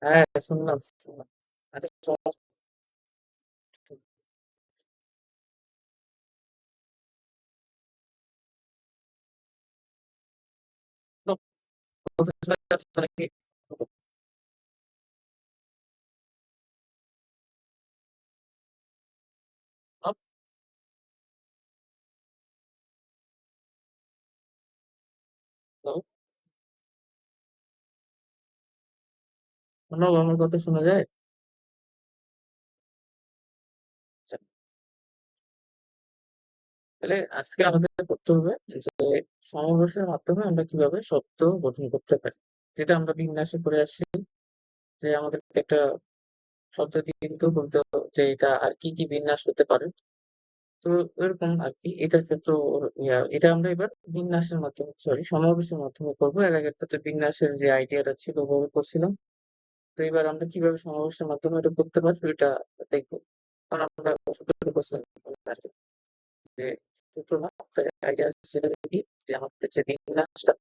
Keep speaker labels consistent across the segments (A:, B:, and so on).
A: হ্যাঁ, শুনলাম, শুনলাম। আচ্ছা সমস্যা প্রফেশনাল আছে নাকি? হ্যালো? শোনো, আমার কথা শোনা যায়? আচ্ছা, তাহলে আজকে আমাদের করতে হবে যে সমাবেশের মাধ্যমে আমরা কিভাবে শব্দ গঠন করতে পারি। যেটা আমরা বিন্যাসে করে আসছি যে আমাদেরকে একটা শব্দ দিয়ে কিন্তু বলতে হবে যে এটা আর কি, কি বিন্যাস হতে পারে। তো এরকম আরকি এটার ক্ষেত্রেও এটা আমরা এবার বিন্যাসের মাধ্যমে সমাবেশের মাধ্যমে করবো। এর আগেরটাতে বিন্যাসের যে আইডিয়াটা ছিল ওভাবে করছিলাম। তো এবার আমরা কিভাবে সমাবেশের মাধ্যমে এটা করতে পারি ওইটা দেখবো। কারণ আমরা সূত্র করছিলাম যে সূত্র না একটা আইডিয়া সেটা কি যে আমাদের যে বিন্যাসটা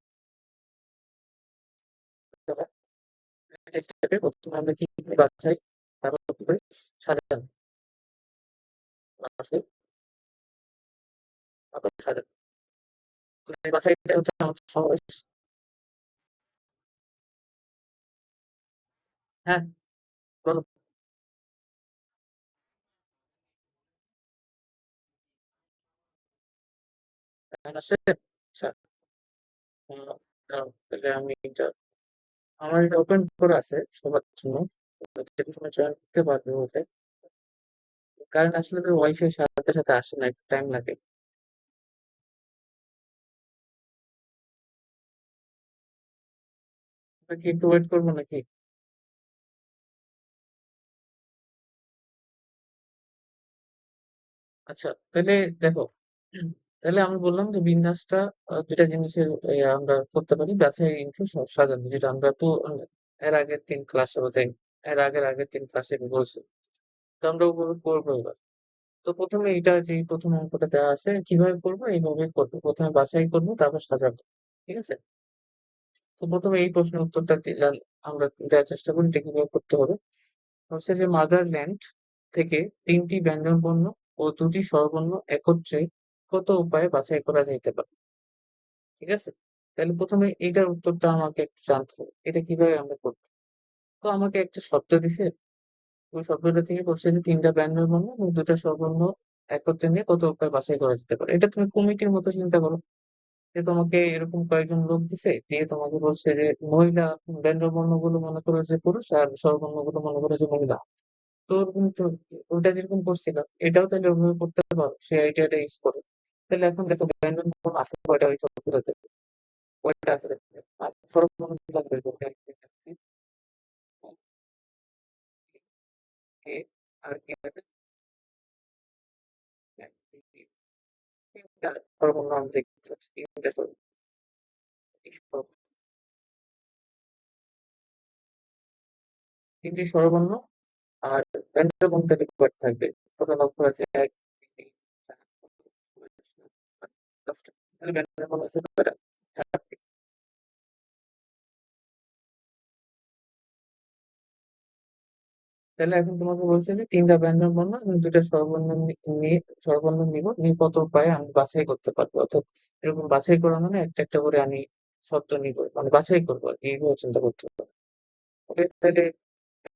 A: স্টেপে প্রথমে আমরা কি করে বাছাই তারপর কি করে সাজানো বাছাই তারপর সাজানো। তো এই বাছাইটা হচ্ছে আমাদের সমাবেশ। হ্যাঁ, বলো। আসছে? আচ্ছা, দাঁড়াও তাহলে আমি এটা আমার এটা ওপেন করা আছে সবার জন্য। যেকোনো সময় জয়েন করতে পারবে ওতে। কারণ আসলে তো ওয়াইফাই সাথে, সাথে আসে না, একটু টাইম লাগে। আমরা কি একটু ওয়েট করবো নাকি? আচ্ছা, তাহলে দেখো, তাহলে আমি বললাম যে বিন্যাসটা ২ টা জিনিসের আমরা করতে পারি। বাছাই ইনটু সাজানো। যেটা আমরা তো এর আগের ৩ ক্লাসে বোধহয় এর আগের ৩ ক্লাসে আমি বলছি। তো আমরা ওভাবে করবো এবার। তো ১ম এ এইটা যে ১ম অঙ্কটা দেওয়া আছে কিভাবে করবো? এইভাবে করবো। ১ম এ বাছাই করবো, তারপর সাজাবো। ঠিক আছে? তো ১ম এ এই প্রশ্নের উত্তরটা আমরা দেওয়ার চেষ্টা করি। এটা কিভাবে করতে হবে? হচ্ছে যে মাদারল্যান্ড থেকে ৩ টি ব্যঞ্জনবর্ণ ও ২ টি স্বরবর্ণ একত্রে কত উপায়ে বাছাই করা যাইতে পারে? ঠিক আছে? তাহলে ১ম এ এইটার উত্তরটা আমাকে একটু জানতে হবে। এটা কিভাবে আমরা করব? তো আমাকে একটা শব্দ দিছে। ওই শব্দটা থেকে বলছে যে ৩ টা ব্যঞ্জনবর্ণ এবং ২ টা স্বরবর্ণ একত্রে নিয়ে কত উপায়ে বাছাই করা যেতে পারে। এটা তুমি কমিটির মতো চিন্তা করো। যে তোমাকে এরকম কয়েকজন লোক দিছে, দিয়ে তোমাকে বলছে যে মহিলা ব্যঞ্জনবর্ণগুলো মনে করো যে পুরুষ আর স্বরবর্ণগুলো মনে করো যে মহিলা। তো ওরকম তো ওইটা যেরকম করছিলাম, এটাও তাহলে ওভাবে করতে পারো। সেই আইডিয়াটা ইউজ করো। তাহলে এখন দেখো ব্যঞ্জনবর্ণ আছে কয়টা ওই শব্দটাতে? কয়টা আছে? আর স্বরবর্ণ গুলা বের করো। ১, ২, ৩, এ আর কি আছে? ১, ২, ৩, ৩ টা স্বরবর্ণ আমি দেখতে পাচ্ছি। ৩ টা স্বরবর্ণ। ৩ টি স্বরবর্ণ আর ব্যঞ্জনবর্ণ তাহলে কয়টা থাকবে? টোটাল অক্ষর আছে ১, ২, ৩, ৪, ৫, ৬, ৭, ৮, ১০ টা। তাহলে ব্যঞ্জনবর্ণ আছে কয়টা? ৪ টি। তাহলে এখন তোমাকে বলছে যে ৩ টা ব্যঞ্জনবর্ণ এবং ২ টা স্বরবর্ণ নিয়ে স্বরবর্ণ নিব। নিয়ে কত উপায়ে আমি বাছাই করতে পারবো। অর্থাৎ এরকম বাছাই করা মানে একটা, একটা করে আমি শব্দ নিব। মানে বাছাই করবো আরকি। এইভাবে চিন্তা করতে হবে। ওকে, তাহলে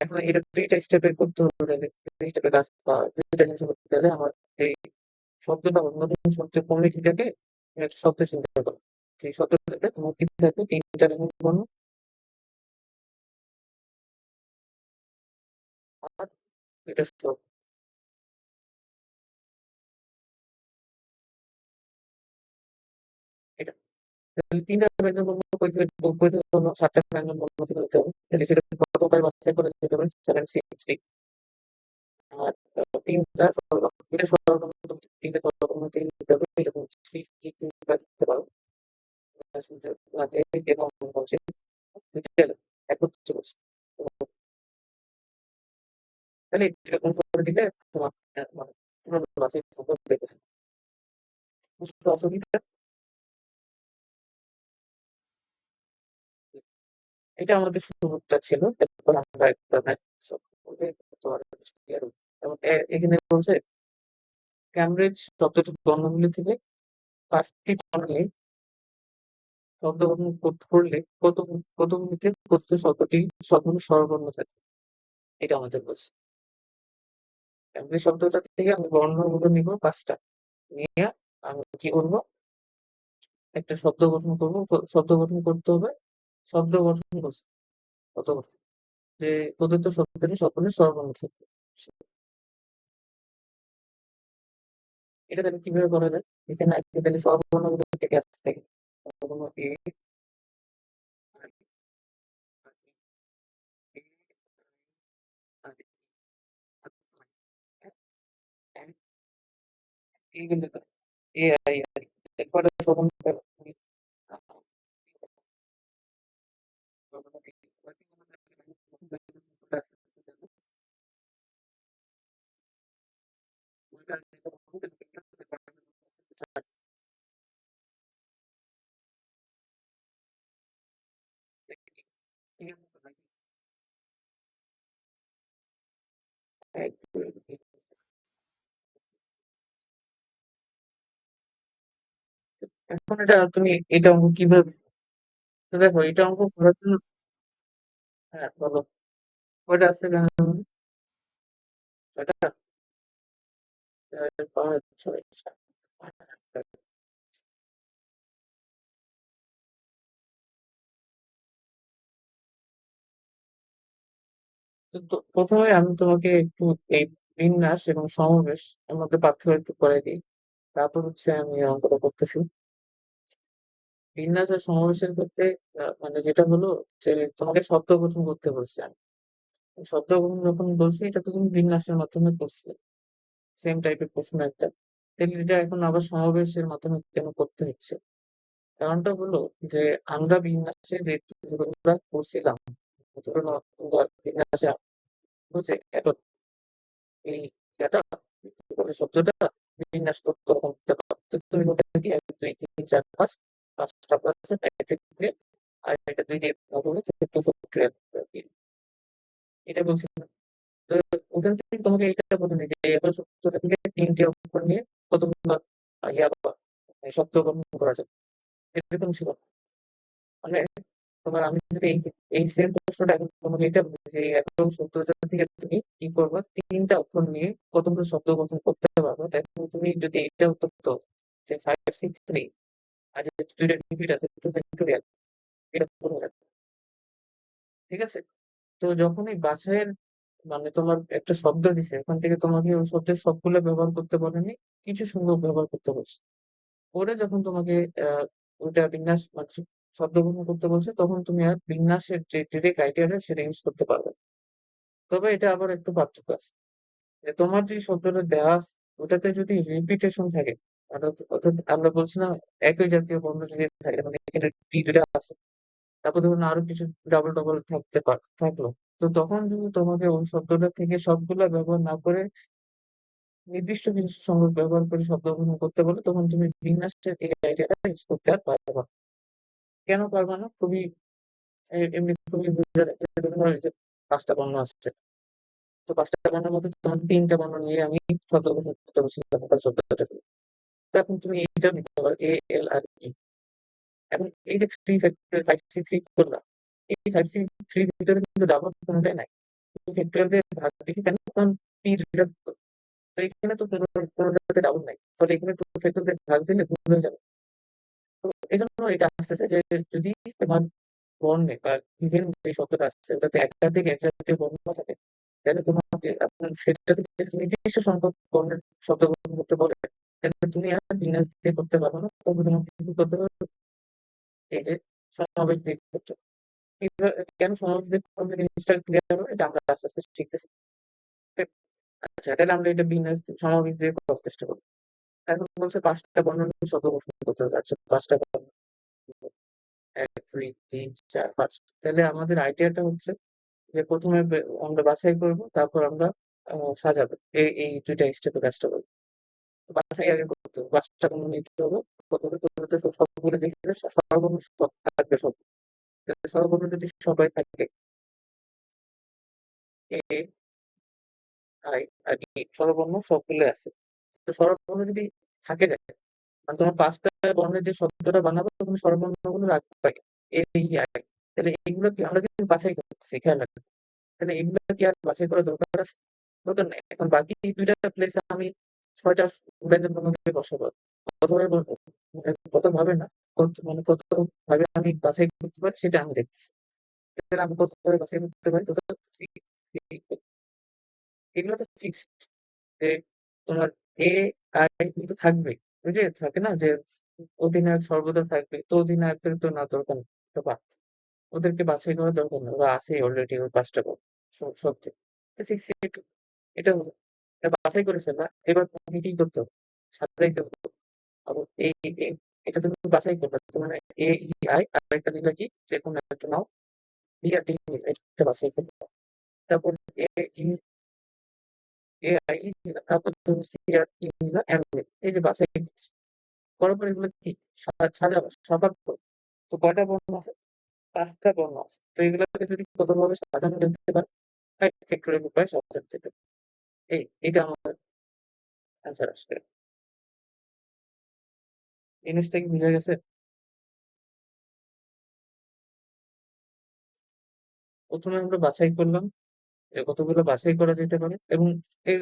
A: এখন এটা ২ টা স্টেপে করতে হবে তাহলে। ২ স্টেপে কাজ ২ টা জিনিস করতে গেলে আমার এই শব্দটা নতুন শব্দের কমিটিটাকে একটা শব্দ চিন্তা করো। সেই শব্দটাতে তোমার কি থাকবে? ৩ টা ব্যঞ্জনবর্ণ আর ২ টা এটা। তাহলে ৩ টা ব্যঞ্জনবর্ণ কইতে হলো ৭ টা ব্যঞ্জনবর্ণ থেকে হতে হবে। তাহলে সেটা কত উপায়ে বাছাই করা যেতে পারে? 7, 6, 3 আর ৩ টা স্বরবর্ণ। ২ টা স্বরবর্ণ ৩ টা স্বরবর্ণ থেকে নিতে হবে। এরকম 3, 6 লিখতে পারো। এবং হচ্ছে ২ টা একত্রে বলছি। তাহলে এরকম করে দিলে তোমার মানে পুরো বাছাই সম্ভব হয়ে যাবে। বুঝতে পারছো কি? এটা আমাদের শুরুটা ছিল। এরপর আমরা একটা ম্যাথ সলভ করে তোমার ক্লিয়ার হলো। এবং এখানে বলছে ক্যামব্রিজ শব্দটি বর্ণগুলি থেকে ৫টি বর্ণে শব্দ গঠন করলে কতগুলিতে প্রতিটি শব্দটি সবগুলো স্বরবর্ণ থাকে? এটা আমাদের বলছে। ক্যামব্রিজ শব্দটা থেকে আমি বর্ণগুলো নিব ৫ টা। নিয়ে আমি কি করব? একটা শব্দ গঠন করব। শব্দ গঠন করতে হবে। শব্দ গঠন বলছে কত গঠন? যে প্রদত্ত শব্দটি সকলের স্বরবর্ণ থাকবে। এটা তাহলে কিভাবে করা যায়? এখানে আগে তাহলে স্বরবর্ণগুলো থেকে আসতে থাকে। স্বরবর্ণ এ, আই, এ, আই, এন, এইগুলো তো এ, আই, আই। এরপরে স্বরবর্ণ এখন এটা তুমি এটা অঙ্ক কিভাবে তো দেখো এটা অঙ্ক করার জন্য হ্যাঁ বলো কয়টা আছে জানো? ছয়টা ৪, ৫, ৬, ৭, ৮, ৯, তো প্রথমে আমি তোমাকে একটু এই বিন্যাস এবং সমাবেশ এর মধ্যে পার্থক্য একটু করে দিই। তারপর হচ্ছে আমি অঙ্কটা করতেছি। বিন্যাস আর সমাবেশের ক্ষেত্রে মানে যেটা হলো যে তোমাকে শব্দ গঠন করতে বলছে আমি। শব্দ গঠন যখন বলছি এটা তো তুমি বিন্যাসের মাধ্যমে করছিলে। সেম টাইপের প্রশ্ন একটা। তাহলে এটা এখন আবার সমাবেশের মাধ্যমে কেন করতে হচ্ছে? কারণটা হলো যে আমরা বিন্যাসে যে টুকরোগুলা করছিলাম, ধরুন বিন্যাসে বুঝে এখন এই এটা কি বলে শব্দটা বিন্যাস করতে করতে পারতো। তুমি বলতে কি ১, ২, ৩, ৪, ৫ ৫টা ক্লাসে ফ্যাক্টরিয়াল আর এটা ২ দিয়ে ভাগ হলে ২ ফ্যাক্টরিয়াল এটা বলছি। তো ওখান থেকে তোমাকে এটা বলেনি যে এবার সূত্রটা থেকে ৩ টে অক্ষর নিয়ে কতগুলো ইয়া শব্দ গঠন করা যায়। এরকম ছিল। মানে তোমার আমি যদি এই সেম প্রশ্নটা এখন তোমাকে এটা বলি যে এত সূত্রটা থেকে তুমি কি করবা ৩ টা অক্ষর নিয়ে কতগুলো শব্দ গঠন করতে পারবা। দেখো তুমি যদি এটা উত্তর দাও যে ৫, ৬, ৩ আর যে ২ টা রিপিট আছে 2 ফ্যাক্টোরিয়াল এটা করে রাখবে। ঠিক আছে? তো যখন এই বাছাইয়ের মানে তোমার একটা শব্দ দিছে ওখান থেকে তোমাকে ওই শব্দের সবগুলো ব্যবহার করতে বলেনি, কিছু সংখ্যক ব্যবহার করতে বলছে। পরে যখন তোমাকে ওইটা বিন্যাস মানে শব্দ গঠন করতে বলছে তখন তুমি আর বিন্যাসের যে ক্রাইটেরিয়া সেটা ইউজ করতে পারবে না। তবে এটা আবার একটু পার্থক্য আছে। যে তোমার যে শব্দটা দেওয়া আছে ওটাতে যদি রিপিটেশন থাকে অর্থাৎ আমরা বলছিলাম একই জাতীয় বর্ণ যদি থাকে মানে এখানে ২ টা আছে। তারপর ধরুন আরো কিছু ডাবল থাকতে থাকলো। তো তখন যদি তোমাকে ওই শব্দটা থেকে সবগুলা ব্যবহার না করে নির্দিষ্ট কিছু সংখ্যক ব্যবহার করে শব্দ গঠন করতে বলে তখন তুমি বিন্যাসের এই আইডিয়াটা ইউজ করতে আর পারবে না। কেন পারবে না? খুবই এমনি খুবই বোঝা যাচ্ছে যে ধরো এই যে ৫ টা বর্ণ আসছে। তো ৫ টা বর্ণের মধ্যে তোমার ৩ টা বর্ণ নিয়ে আমি শব্দ গঠন করতে বলছিলাম ওটা শব্দটা দিয়ে। তো এখন তুমি এইটা নিতে পারো এ, এল আর ই। এখন এই যে 3 ফ্যাক্টর 5C3 করলাম। এই 5C3 এর ভিতরে কিন্তু ডাবল কোনটাই নাই। 2 ফ্যাক্টরিয়াল দিয়ে ভাগ দিছি কেন? কারণ 3 তো এখানে তো কোনোটাতে ডাবল নাই। ফলে এখানে 2 ফ্যাক্টর দিয়ে ভাগ দিলে ভুল হয়ে যাবে। তো এজন্য এটা আসতেছে যে যদি তোমার বর্ণে বা ইভেন যে শব্দটা আসছে ওটাতে একাধিক এক জাতীয় বর্ণ থাকে তাহলে তোমাকে আপনার সেটা থেকে নির্দিষ্ট সংখ্যক বর্ণের শব্দ গঠন করতে বলে তাহলে তুমি আর বিন্যাস দিয়ে করতে পারবে না তবে তোমাকে কি করতে হবে এই যে সমাবেশ দিয়ে করতে হবে। কেন সমাবেশ দিয়ে করলে জিনিসটা ক্লিয়ার হবে এটা আমরা আস্তে আস্তে শিখতেছি। আচ্ছা তাহলে আমরা এটা বিন্যাস সমাবেশ দিয়ে করার চেষ্টা করবো। এখন বলছে ৫ টা বর্ণ নিয়ে শব্দ গঠন করতে হবে। আচ্ছা ৫ টা বর্ণ ১, ২, ৩, ৪, ৫ তাহলে আমাদের আইডিয়াটা হচ্ছে যে প্রথমে আমরা বাছাই করব তারপর আমরা সাজাবো। এই ২ টা স্টেপে কাজটা করব। বাছাই আগে করতে হবে। ৫ টা বর্ণ নিতে হবে। প্রথমে সবগুলো দেখে সর্বমোট সব থাকবে সব। স্বরবর্ণ যদি সবাই থাকে এ, আই আর ই স্বরবর্ণ সবগুলো আছে। তো স্বরবর্ণ যদি থাকে যায়, মানে তোমার ৫ টা বর্ণের যে শব্দটা বানাবো তুমি স্বরবর্ণগুলো রাখবা এ, ই, আই। তাহলে এগুলো কি আমরা কিন্তু বাছাই করতেছি, খেয়াল রাখবে। তাহলে এগুলো কি আর বাছাই করার দরকার আছে? দরকার নেই। এখন বাকি ২ টা প্লেসে আমি ৬ টা ব্যঞ্জনবর্ণকে বসাবো। কতভাবে বলবো? মানে কতভাবে না, কতভাবে আমি বাছাই করতে পারি সেটা আমি দেখতেছি। তাহলে আমি কতভাবে বাছাই করতে পারি? টোটাল ৩ এগুলো তো ফিক্সড যে তোমার এ, আই কিন্তু থাকবেই। ওই যে থাকে না যে অধিনায়ক সর্বদা থাকবে। তো অধিনায়কের তো না দরকার নেই। তো বাদ। ওদেরকে বাছাই করার দরকার নেই। ওরা আছেই অলরেডি ওই ৫ টা বল। সত্যি। তো ফিক্সড এটা হলো। এটা বাছাই করে ফেললা। এবার তোমাকে কি করতে হবে? সাজাইতে হবে। আবার এই এটা তুমি বাছাই করবে। তার মানে এ, ই, আই আরেকটা নিলা কি? যেকোনো একটা নাও। ই আর ডি নিলা। এটা বাছাই করবে। তারপর এ, ই, এ, আই, ই নিলা। তারপর তুমি সি আর ই নিলা, এম নিলা। এই যে বাছাই করার পর এগুলো কি সাজাবো, সাফাত করবো। তো কয়টা বর্ণ আছে? ৫ টা বর্ণ আছে। তো এগুলোকে যদি কতভাবে সাজানো যেতে পারে? ৫ ফ্যাক্টরিয়াল উপায়ে সাজানো যেতে পারে। এইটা আমার অ্যান্সার আসবে। জিনিসটা কি বুঝা গেছে? ১ম এ আমরা বাছাই করলাম যে কতগুলো বাছাই করা যেতে পারে এবং এর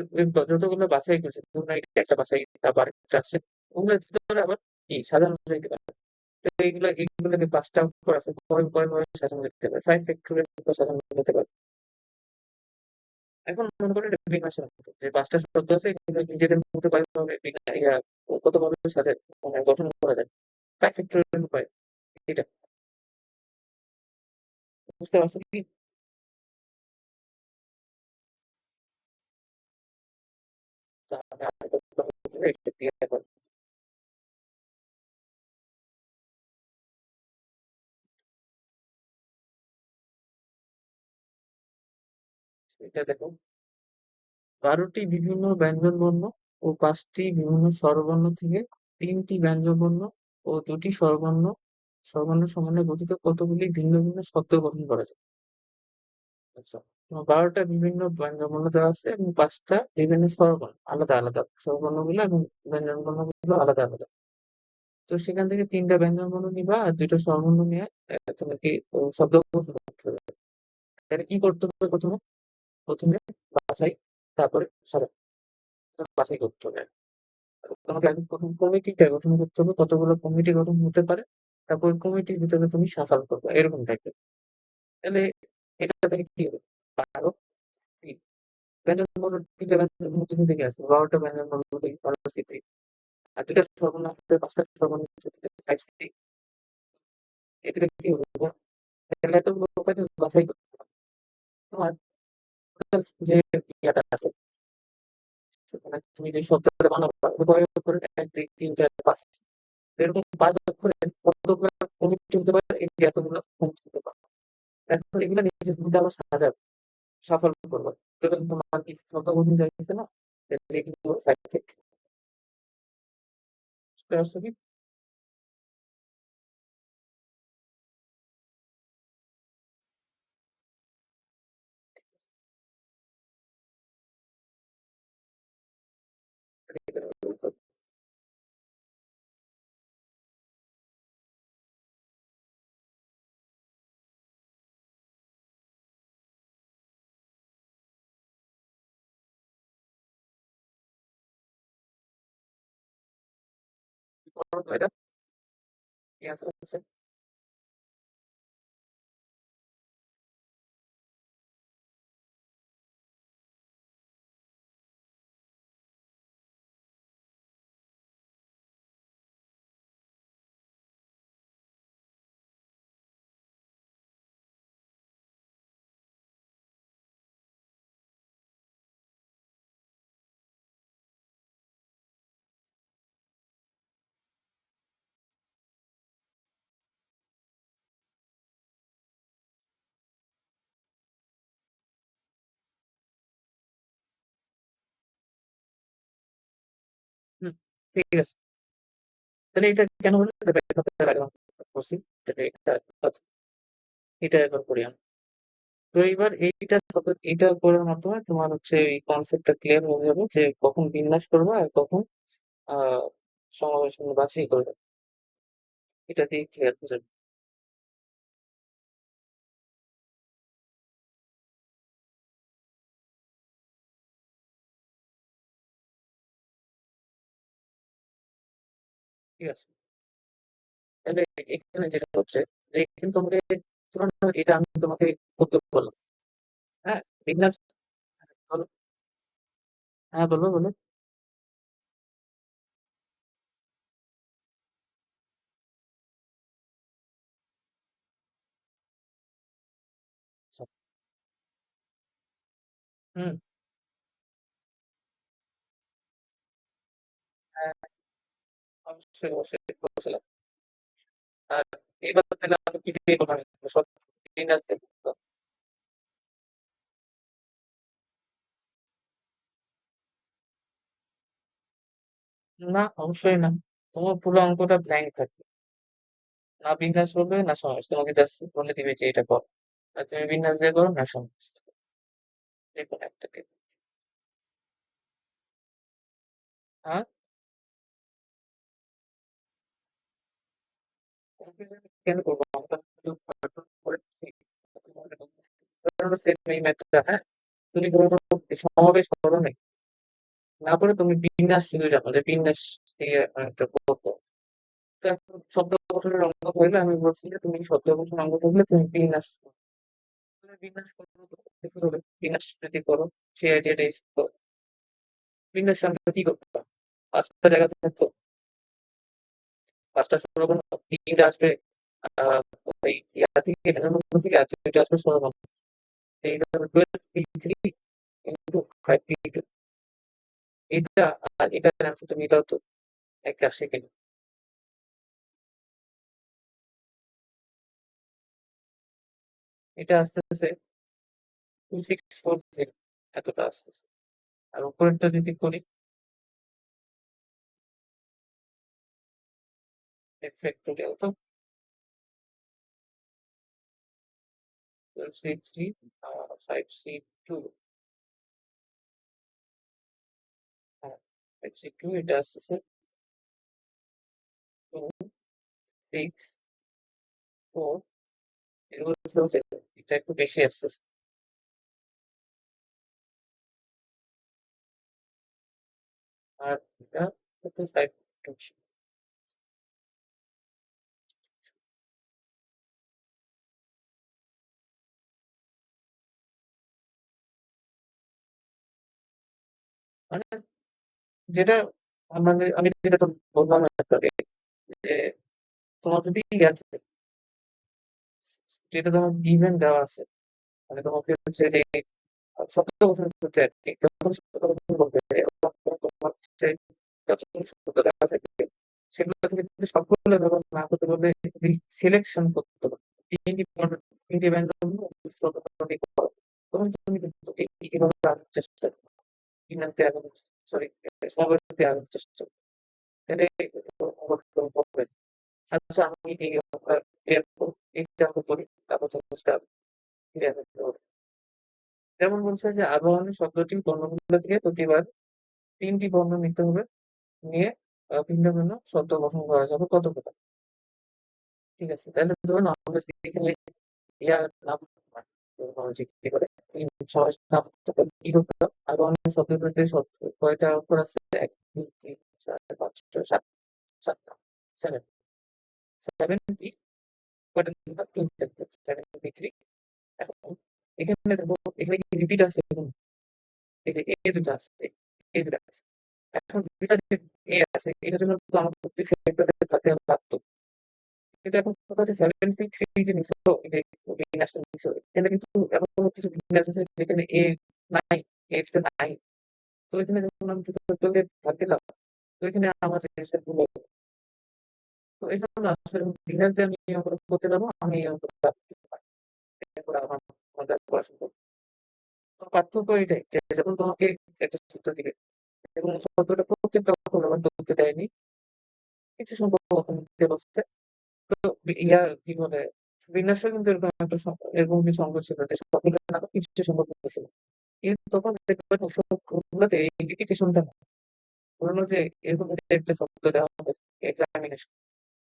A: যতগুলো বাছাই করছি ধরুন এটা একটা বাছাই তারপর আরেকটা আসছে। ওগুলোর ভিতরে আবার কি সাজানো যাইতে পারে। তো এগুলোকে ৫ টা অক্ষর আছে। কয়ভাবে সাজানো যেতে পারে? ৫ ফ্যাক্টরিয়াল উপায়ে সাজানো যেতে পারে। এখন মনে করেন এটা বিন্যাসের মতো যে ৫ টা শব্দ আছে এগুলো নিজেদের মতো কয়ভাবে কতভাবে সাজায় মানে গঠন করা যায়। ৫ ফ্যাক্টরিয়াল উপায় এটা বুঝতে পারছো কি? আমি আরেকটা উদাহরণ দিলে একটু ক্লিয়ার হবে। এটা দেখো ১২ টি বিভিন্ন ব্যঞ্জনবর্ণ ও ৫ টি বিভিন্ন স্বরবর্ণ থেকে ৩ টি ব্যঞ্জনবর্ণ ও ২ টি স্বরবর্ণ সমন্বয়ে গঠিত কতগুলি ভিন্ন ভিন্ন শব্দ গঠন করা যায়? আচ্ছা, ১২ টা বিভিন্ন ব্যঞ্জনবর্ণ দেওয়া আছে এবং ৫ টা বিভিন্ন স্বরবর্ণ আলাদা, আলাদা। স্বরবর্ণগুলো এবং ব্যঞ্জনবর্ণগুলো আলাদা, আলাদা। তো সেখান থেকে ৩ টা ব্যঞ্জনবর্ণ নিবা আর ২ টা স্বরবর্ণ নিয়ে তোমাকে শব্দ গঠন করতে হবে। তাহলে কি করতে হবে ১ম এ বাছাই, তারপরে সাজানো। বাছাই করতে হবে। তোমাকে আগে ১ম কমিটিটা গঠন করতে হবে। কতগুলো কমিটি গঠন হতে পারে। তারপর কমিটির ভিতরে তুমি শাফল করবা। এরকম টাইপের। তাহলে এটা থেকে কি হবে? ১২ ৩ ব্যঞ্জনবর্ণ ৩ টা ব্যঞ্জনবর্ণ কোথা থেকে আসবে? ১২ টা ব্যঞ্জনবর্ণ থেকে ১২ টা ৩ আর ২ টা স্বরবর্ণ আসবে ৫ টা স্বরবর্ণ থেকে ৫ 3 এতে কি হবে? তাহলে এতগুলো উপায় তুমি বাছাই করতে পারো। তোমার টোটাল যে ইয়াটা আছে মানে তুমি যে শব্দটা বানাবা ওটা কয় অক্ষরের? ১ ২ ৩ ৪ ৫ এরকম ৫ অক্ষরের কতগুলো কমিটি হতে পারে? এই যে এতগুলো কমিটি হতে পারে। এখন এগুলো নিজের মধ্যে আবার সাজাবে, shuffle করবা। যখন তোমার কি শব্দ গঠন যাইতেছে না? তাহলে এগুলো সাইড ইফেক্ট। বুঝতে পারছো কি? কি করবো এটা? কি answer হচ্ছে? হুম, ঠিক আছে। তাহলে এটা কেন হলো? এটা ব্যাখ্যা করতে আগে করছি। এটা এটা এবার করি আমি। তো এইবার এইটা করার মাধ্যমে তোমার হচ্ছে এই কনসেপ্টটা ক্লিয়ার হয়ে যাবে যে কখন বিন্যাস করবা আর কখন আহ সমাবেশ বাছাই করবে। এটা দিয়ে ক্লিয়ার হয়ে যাবে। ঠিক আছে? তাহলে এখানে যেটা হচ্ছে যে এখানে তোমাকে এটা আমি তোমাকে করতে বললাম। হ্যাঁ, বিন্যাস। বলো। হ্যাঁ, বলো বলো। আচ্ছা। হুম। হ্যাঁ, অবশ্যই অবশ্যই বলছিলাম। আর এবার তাহলে আমি কি দিয়ে করবো? সব বিন্যাস দিয়ে করবো। না, অবশ্যই না। তোমার পুরো অঙ্কটা ব্ল্যাঙ্ক থাকবে। না বিন্যাস করবে না সমাবেশ, তোমাকে জাস্ট বলে দিবে যে এটা করো। আর তুমি বিন্যাস দিয়ে করো না সমাবেশ দিয়ে করো। যে কোনো একটাকে। হ্যাঁ, confusion কেন করবো? আমরা তো করেছি। ধরো same এই ম্যাথটা, হ্যাঁ? তুমি ধরো সমাবেশ করো নাই। না করে তুমি বিন্যাস শুধু জানো যে বিন্যাস দিয়ে একটা করবো। তো এখন শব্দ গঠনের অঙ্ক থাকলে আমি বলছি যে তুমি শব্দ গঠন অঙ্ক থাকলে তুমি বিন্যাস করো। তুমি বিন্যাস করো তো দেখতে হবে। বিন্যাস যদি করো সেই আইডিয়াটা ইউজ করো। বিন্যাস আমরা কি করতে পারি? ৫ টা জায়গা থাকতো। ৫ টা ষোলকোণ, ৩ টা আসবে আহ ওই ইয়া থেকে ভেতর মধ্যে থেকে, আর ২ টা আসবে ষোলকোণ। এইটা হবে 12 p3 ইন্টু 5 p2। এটা আর এটার আনসার তুমি এটাও তো এক রাশি কেন? এটা আসতেছে 2640, এতটা আসতেছে। আর উপরেরটা যদি করি ফ্যাক্টোরিয়াল, তো 12c3 5c2, হ্যাঁ 5c2, এটা আসতেছে 2 6 4, এগুলো হচ্ছে এটা একটু বেশি আসতেছে। আর এটা হচ্ছে 5 2। মানে যেটা আমি যেটা তো বললাম একটু আগে, যে তোমার যদি যেটা তোমার গিভেন দেওয়া আছে, মানে তোমাকে হচ্ছে যে সত্য কথা বলতে আরকি, যখন সত্য কথা বলবে তখন তোমার হচ্ছে যতটুকু সত্যতা থাকবে সেগুলো থেকে যদি সবগুলো ব্যবহার না করতে পারবে, সিলেকশন করতে হবে। ৩টি ব্যঞ্জন সতর্কটি করো। তখন তুমি কিন্তু এভাবে আগানোর চেষ্টা করো। বিন্যাস দিয়ে আগানোর, সরি, সমাবেশ দিয়ে আগানোর চেষ্টা করো। তাহলে overcome হবে। আচ্ছা, আমি এই ক্লিয়ার করব। এইটা আমি করি, তারপর চেষ্টা ক্লিয়ার করতে হবে। যেমন বলছে যে আবাহনী শব্দটি বর্ণগুলো থেকে প্রতিবার ৩টি বর্ণ নিতে হবে। নিয়ে ভিন্ন ভিন্ন শব্দ গঠন করা যাবে কতগুলো? ঠিক আছে? তাহলে ধরুন আমরা যদি এখানে ইয়ার নাম জিজ্ঞেস করে সহজ নাম কি করতে হবে? আবাহনী শব্দটাতে কয়টা অক্ষর আছে? ১, ২, ৩, ৪, ৫, ৬, ৭, ৭টা। 7, 7 কি? কয়টা নিতে হবে? ৩ টা। 7 3। এখন এখানে দেখো, এখানে কি রিপিট আছে? এই যে এ দুটো আছে, এ দুটো আছে। এখন দুইটা যে এ আছে এটার জন্য তো আমার প্রত্যেক সেক্টরে তাতে লাগতো। কিন্তু এখন কথা হচ্ছে 73 যে নিছো, এই যে বিন্যাসটা নিছো, এখানে কিন্তু এমন কোনো কিছু বিন্যাস আছে যেখানে এ নাই, এ টা নাই। তো এখানে যখন আমি টোটাল দিয়ে ভাগ দিলাম, তো এখানে আমার জিনিসটা ভুল হলো। তো এই জন্য আসলে বিন্যাস দিয়ে আমি এই অঙ্কটা করতে যাবো, আমি এই অঙ্কটা দিতে পারি। এরপরে আমার আমাদের পড়াশোনা করবো। তো পার্থক্য এটাই যে যখন তোমাকে একটা সূত্র দিবে এবং শব্দটা প্রত্যেকটা অক্ষর ব্যবহার করতে দেয়নি, কিছু সংখ্যক অক্ষর নিতে বলছে। তো ইয়া কি বলে, বিন্যাসের কিন্তু এরকম কিছু অঙ্গ ছিল যে সবগুলো না কিছু সম্পর্ক ছিল। কিন্তু তখন দেখবেন সবগুলোতে এই রিপিটেশনটা না। ধরুন যে এরকম যদি একটা শব্দ দেওয়া হবে এক্সামিনেশন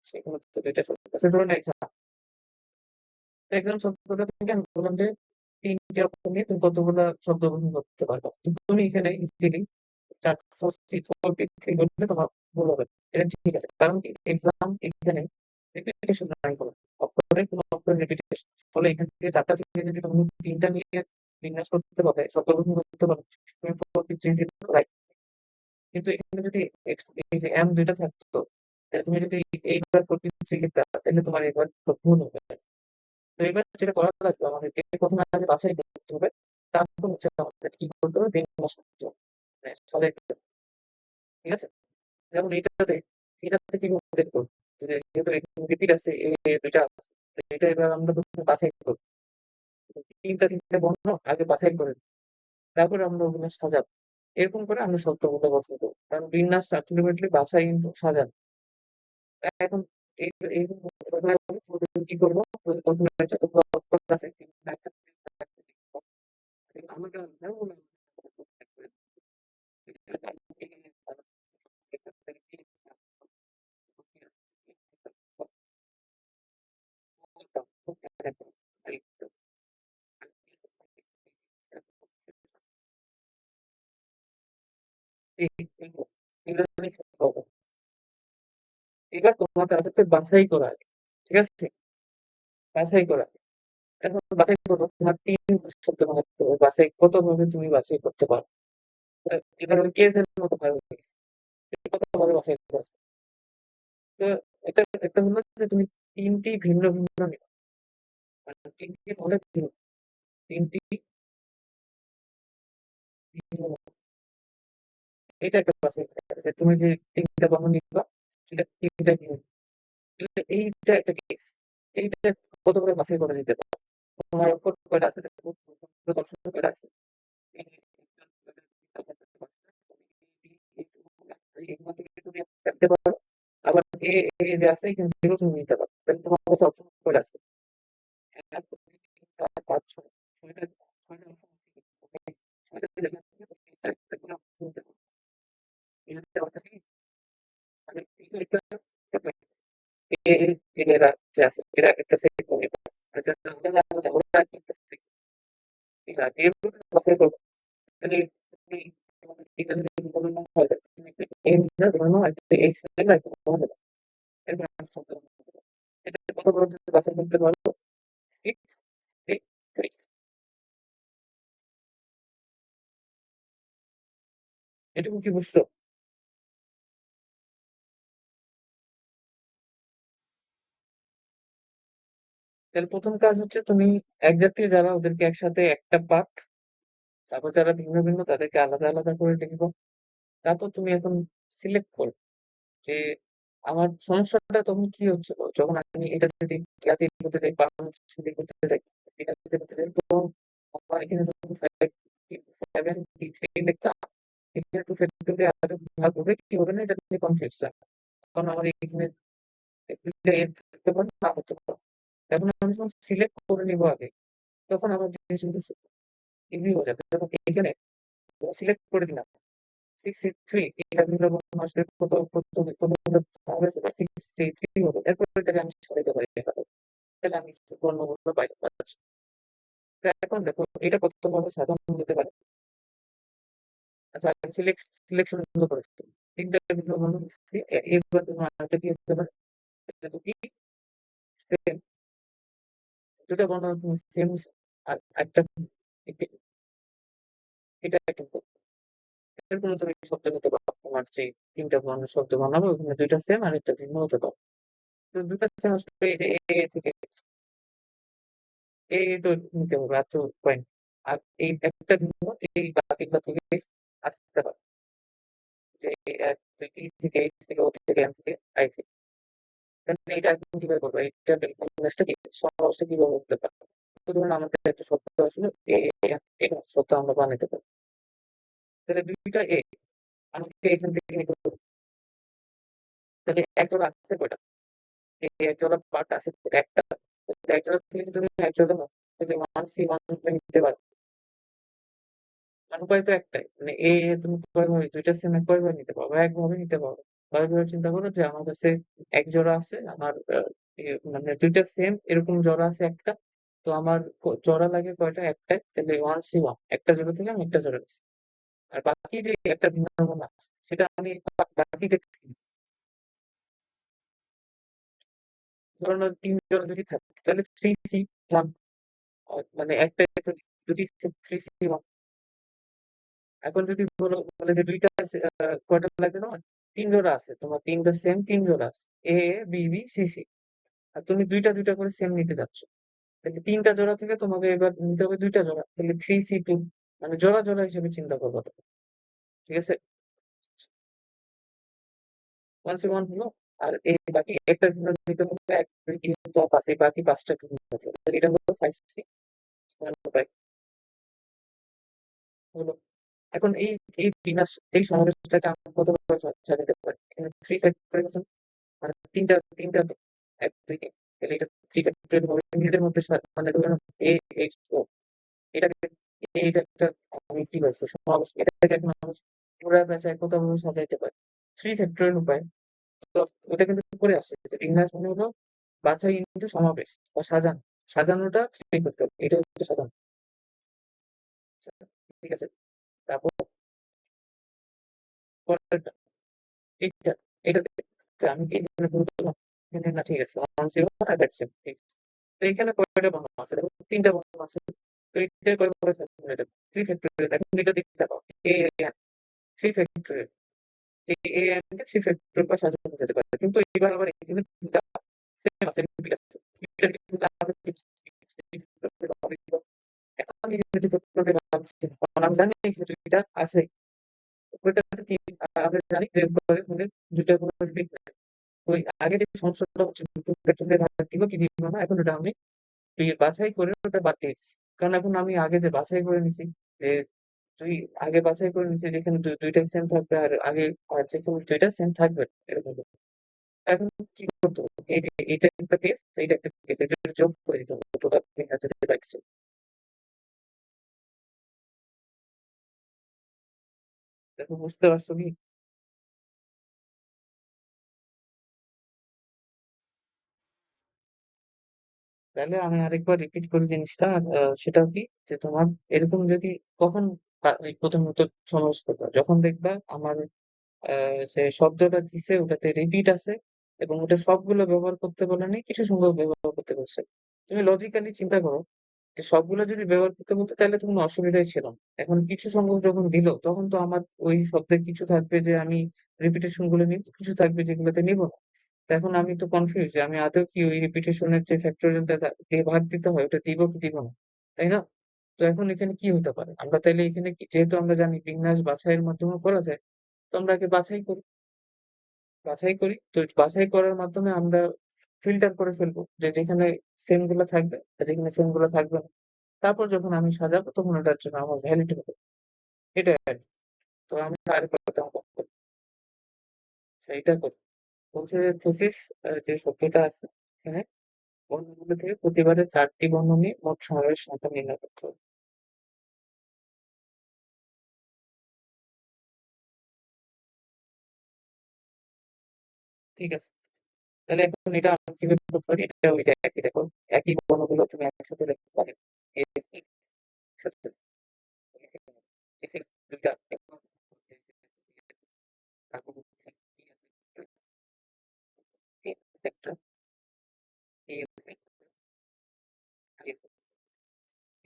A: সেখানে তো ২ টা শব্দ আছে ধরুন এক্সাম। এক্সাম শব্দটা থেকে আমি বললাম যে ৩ টি অক্ষর নিয়ে তুমি কতগুলা শব্দ গঠন করতে পারবা। তো তুমি এখানে ইজিলি ৪ 4 6 4 pick 3 বললে তোমার ভুল হবে। এটা ঠিক আছে। কারণ কি এক্সাম এখানে রিপিটেশন নাই কোনো। অক্ষরের কোনো অক্ষরের রিপিটেশন। ফলে এখান থেকে ৪ টা থেকে যদি তুমি ৩ টা নিয়ে বিন্যাস করতে পারো, শব্দ গঠন করতে পারো, তুমি 4 pick 3 দিয়ে রাইট। কিন্তু এখানে যদি এই যে এম ২ টা থাকতো, তাহলে তুমি যদি এইবার 4 pick 3 লিখতা তাহলে তোমার এবার ভুল হবে। তো এবার যেটা করা লাগবে আমাদেরকে ১ম এ আগে বাছাই করতে হবে। তারপর হচ্ছে আমাদের কি করতে হবে বিন্যাস করতে হবে। মানে সাজাইতে হবে। ঠিক আছে? যেমন এটাতে কিভাবে দেখব? যে যেহেতু এখানে রিপিট আছে এই ২ টা আছে। তো এটা এবার আমরা ১ম এ বাছাই করব। ৩ টা বর্ণ আগে বাছাই করে নিই। তারপরে আমরা ওগুলো সাজাবো। এরকম করে আমরা শব্দগুলো গঠন করব। কারণ বিন্যাস আল্টিমেটলি বাছাই কিন্তু সাজানো। এখন এই এইরকম কি করব? ১ম এ একটা অক্ষর আছে আমাকে এবার তোমার কাজ হচ্ছে বাছাই করা। ঠিক আছে? বাছাই করা। এখন বাছাই করো তোমার ৩ শব্দ বানাতে হবে। বাছাই কতভাবে তুমি বাছাই করতে পারো। এবার ওই কেসের মতো ভাবে কতভাবে বাছাই করো। তো একটা একটা হলো যে তুমি ৩ টি ভিন্ন ভিন্ন নিবা। মানে ৩ টি অনেক ভিন্ন। ৩ টি ভিন্ন এটা একটা বাছাই করা। যে তুমি যে ৩ টা বানান নিবা সেটা ৩ টা ভিন্ন। এইটা একটা কেস। এইটা কতভাবে বাছাই করা যেতে পারে। তোমার অক্ষর কয়টা আছে দেখো। অক্ষর কয়টা আছে। এগুলো থেকে তুমি কাটতে পারো। আবার এ যে আছে এখান থেকেও তুমি নিতে পারো। তাহলে তোমার কাছে অপশন কয়টা আছে? ১ ২ ৩ ৪ ৫ ৬ ৬টা ৬টা অপশন আছে। ওকে? ৬টা থেকে একটা করে অপশন নিতে পারো। এটাতে অর্থাৎ কি মানে এটা একটা এ এ এরা যে আছে এরা একটা সেট করে এটা ওরা একটা সেট ঠিক আছে এর বাছাই করবো তাহলে তুমি এটা যদি কোনো না হয় তুমি এই না ধরো এই সেট না হবে এরকম একটা শব্দ এটা কত বড় বাছাই করতে পারবো ঠিক ঠিক ঠিক এটুকু কি বুঝছো তাহলে প্রথম কাজ হচ্ছে তুমি এক জাতীয় যারা ওদেরকে একসাথে একটা পাঠ তারপর যারা ভিন্ন ভিন্ন তাদেরকে আলাদা আলাদা করে লিখবো তারপর তুমি এখন সিলেক্ট করো যে আমার সমস্যাটা তখন কি হচ্ছিল যখন আমি এটা যদি ইয়াতে করতে যাই বাংলাদেশ যদি করতে যাই এটা যদি করতে যাই তো আমার এখানে যখন 7 লিখতাম এখানে টু ফ্যাক্টরিয়াল আরো ভাগ হবে কি হবে না এটা নিয়ে কনফিউজ কারণ আমার এখানে থাকতে পারে না হতে পারে এখন আমি যখন সিলেক্ট করে নিবো আগে তখন আমার জিনিস কিন্তু ইজি হয়ে যাবে যখন এখানে সিলেক্ট করে দিলাম 663 এটা দিলে আসলে কত হবে 663 হবে এরপর এটাকে আমি সাজাতে পারি তাহলে আমি বর্ণগুলো পাইতে পারছি তো এখন দেখো এটা কতভাবে সাজানো যেতে পারে আচ্ছা আমি সিলেকশন গুলো করেছি তিনটা ভিন্ন বর্ণ দিচ্ছি এবার তোমার আরেকটা কি হতে পারে দেখো কি সেম দুটা বর্ণ তুমি সেম আর একটা এটা একটা এরকম তুমি শব্দ নিতে পারো তোমার যে ৩ টা বর্ণের শব্দ বানাবো ওখানে ২ টা সেম আর একটা ভিন্ন হতে পারে তো ২ টা সেম আসলে এই যে থেকে তো নিতে হবে আর তো উপায় নেই। আর এই একটা ভিন্ন এই বাকিগুলো থেকে আসতে পারে যে ১ ২ ৩ থেকে এইচ থেকে ও থেকে এম থেকে আই থেকে তাহলে এটা এখন কিভাবে করবো এইটা ইংলিশটা কি সহজে কিভাবে করতে পারবো তো ধরুন আমাদের একটা শব্দ আসলে শব্দ আমরা বানাতে পারি তাহলে ২ টা আমাকে এখান থেকে নিতে হবে তাহলে এক জোড়া আছে কয়টা এই এক জোড়া পার্ট আছে একটা এক জোড়া থেকে যদি তুমি এক জোড়া নাও তাহলে ওয়ান সি ওয়ান নিতে পারো। মানে উপায় তো একটাই। মানে তুমি কয়ভাবে ২ টা সেম কয়ভাবে নিতে পারো? একভাবে নিতে পারো। কয়েকভাবে চিন্তা করো যে আমার কাছে এক জোড়া আছে। আমার মানে ২ টা সেম এরকম জোড়া আছে একটা। তো আমার জোড়া লাগে কয়টা? একটাই। তাহলে 1C1 একটা জোড়া থেকে আমি একটা জোড়া নিছি। আর বাকি যে একটা ভিন্ন রকম আছে সেটা আমি বাকিতে ধরো না ৩ জোড়া যদি থাকে তাহলে 3C1 মানে একটা যদি 3C1 এখন যদি বলো বলে যে ২ টা কয়টা লাগবে তোমার? ৩ জোড়া আছে। তোমার ৩ টা সেম ৩ জোড়া আছে। এ, বি, বি, সি, সি। আর তুমি ২ টা করে সেম নিতে চাচ্ছ। তাহলে ৩ টা জোড়া থেকে তোমাকে এবার নিতে হবে ২ টা জোড়া। তাহলে 3C2 মানে জোড়া হিসেবে চিন্তা করবা তুমি। ঠিক আছে? 1C1 হলো। আর এই বাকি একটা জোড়া নিতে হবে ১, ২, ৩, ৪, ৫ এই বাকি ৫ টা নিতে হবে। তাহলে এটা হলো 5C হলো। এখন এই বিন্যাস এই সমাবেশটাকে আমরা কতভাবে সাজাতে পারি? এখানে 3 ফ্যাক্টরাইজেশন মানে ৩টা ১, ২, ৩ তাহলে এটা 3 ফ্যাক্টরিয়াল হবে। নিজেদের মধ্যে মানে ধরুন A, H, O এটাকে এটা একটা আমি কি বলছি সমাবেশ এটাকে এখন মানুষ পুরা ব্যাচে একতাভাবে সাজাইতে পারে। 3 ফ্যাক্টরিয়াল উপায়। তো ওটা কিন্তু করে আসছে। যে বিন্যাস মানে হলো বাছাই ইনটু সমাবেশ বা সাজানো। সাজানোটা 3 ফ্যাক্টরিয়াল। এটা হচ্ছে সাজানো। আচ্ছা, ঠিক আছে? তারপর পরেরটা এইটা এটা আমি কি এখানে ভুল করলাম? এখানে না ঠিক আছে। 1 0 আর that's it ঠিক আছে। তো এখানে কয়টা বর্ণ আছে? দেখো ৩ টা বর্ণ আছে। তো এটা কয়ভাবে সাজানো যায়? 3 ফ্যাক্টরিয়াল এখন এটা দেখতে থাকো। A n 3 factorial. এই A n কে 3 ফ্যাক্টরিয়াল করে সাজানো যেতে পারে। কিন্তু এবার আবার এখানে ৩ টা সেম আছে রিপিট আছে। এটা কিন্তু আমাদের এখন আমি যদি ফ্যাক্টরিয়াল ভাবছি কারণ আমি জানি এই ফ্যাক্টরিয়ালটা আছে। ওইটাতে কি আমরা জানি যে এরপরে মানে ২ টা করে রিপিট ওই আগে যে সমস্যাটা হচ্ছে দুটো পেট্রোলে ভাগ দিব কি দিব না এখন ওটা আমি বাছাই করে ওটা বাদ দিয়ে দিচ্ছি। কারণ এখন আমি আগে যে বাছাই করে নিছি যে তুই আগে বাছাই করে নিছি যেখানে দুইটাই সেম থাকবে আর আগে আর যেখানে দুইটা সেম থাকবে না, এরকম ব্যাপার। এখন কি করতে হবে? এইটা একটা কেস এইটা একটা কেস এটা যোগ করে দিতে হবে টোটাল যেতে পারছি। দেখো বুঝতে পারছো কি? তাহলে আমি আরেকবার রিপিট করি জিনিসটা সেটাও কি যে তোমার এরকম যদি কখন এই প্রথমত সমাবেশ করবা যখন দেখবা আমার যে শব্দটা দিছে ওটাতে রিপিট আছে এবং ওটা সবগুলো ব্যবহার করতে বলে নাই কিছু সংখ্যক ব্যবহার করতে বলছে। তুমি লজিক্যালি চিন্তা করো যে সবগুলো যদি ব্যবহার করতে বলতো তাহলে তো কোনো অসুবিধাই ছিল না। এখন কিছু সংখ্যক যখন দিল তখন তো আমার ওই শব্দে কিছু থাকবে যে আমি রিপিটেশন গুলো নিব, কিছু থাকবে যেগুলোতে নিব না। তো এখন আমি তো কনফিউজ যে আমি আদৌ কি ওই রিপিটেশনের যে ফ্যাক্টোরিয়ালটা দিয়ে ভাগ দিতে হয় ওটা দিব কি দিব না। তাই না? তো এখন এখানে কি হতে পারে? আমরা তাইলে এখানে যেহেতু আমরা জানি বিন্যাস বাছাইয়ের মাধ্যমে করা যায় তো আমরা আগে বাছাই করি। বাছাই করি। তো বাছাই করার মাধ্যমে আমরা ফিল্টার করে ফেলবো যে যেখানে সেম গুলা থাকবে আর যেখানে সেম গুলা থাকবে না। তারপর যখন আমি সাজাবো তখন ওটার জন্য আমার ভ্যালিড হবে। এটাই আরকি। তো আমি আরেকটা কথা বলবো, সেইটা করি। বলছে থেকে যে সভ্যতা আছে এখানে বর্ণগুলো থেকে প্রতিবারে ৪ টি বর্ণ নিয়ে মোট সমাবেশ সংখ্যা নির্ণয় করতে হবে। ঠিক আছে? তাহলে এখন এটা আমরা কিভাবে করতে পারি? এটা ওই যে একই দেখো একই বর্ণগুলো তুমি একসাথে লিখতে পারো। এ একসাথে লিখে এসে ২ টা একটা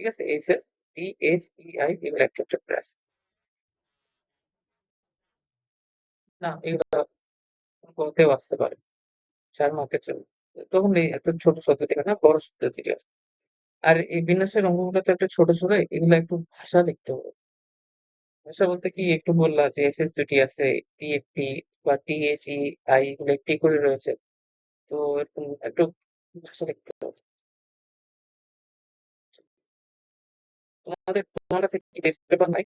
A: ঠিক আছে? এসএস, টিএসইআই এগুলো একটা চ্যাপ্টার আছে। না এগুলো গতেও আসতে পারে। ৪ মার্কের জন্য। তখন এই এত ছোট শব্দ দিবে না, বড় শব্দ দিবে। আর এই বিন্যাসের অঙ্কগুলো তো একটা ছোট এগুলো একটু ভাষা লিখতে হবে। ভাষা বলতে কি একটু বললা যে এসএস দুটি আছে, টিএফটি বা টিএসইআই এগুলো একটি করে রয়েছে। তো এরকম একটু ভাষা লিখতে হবে। তোমার কাছে কি টেস্ট পেপার নাই?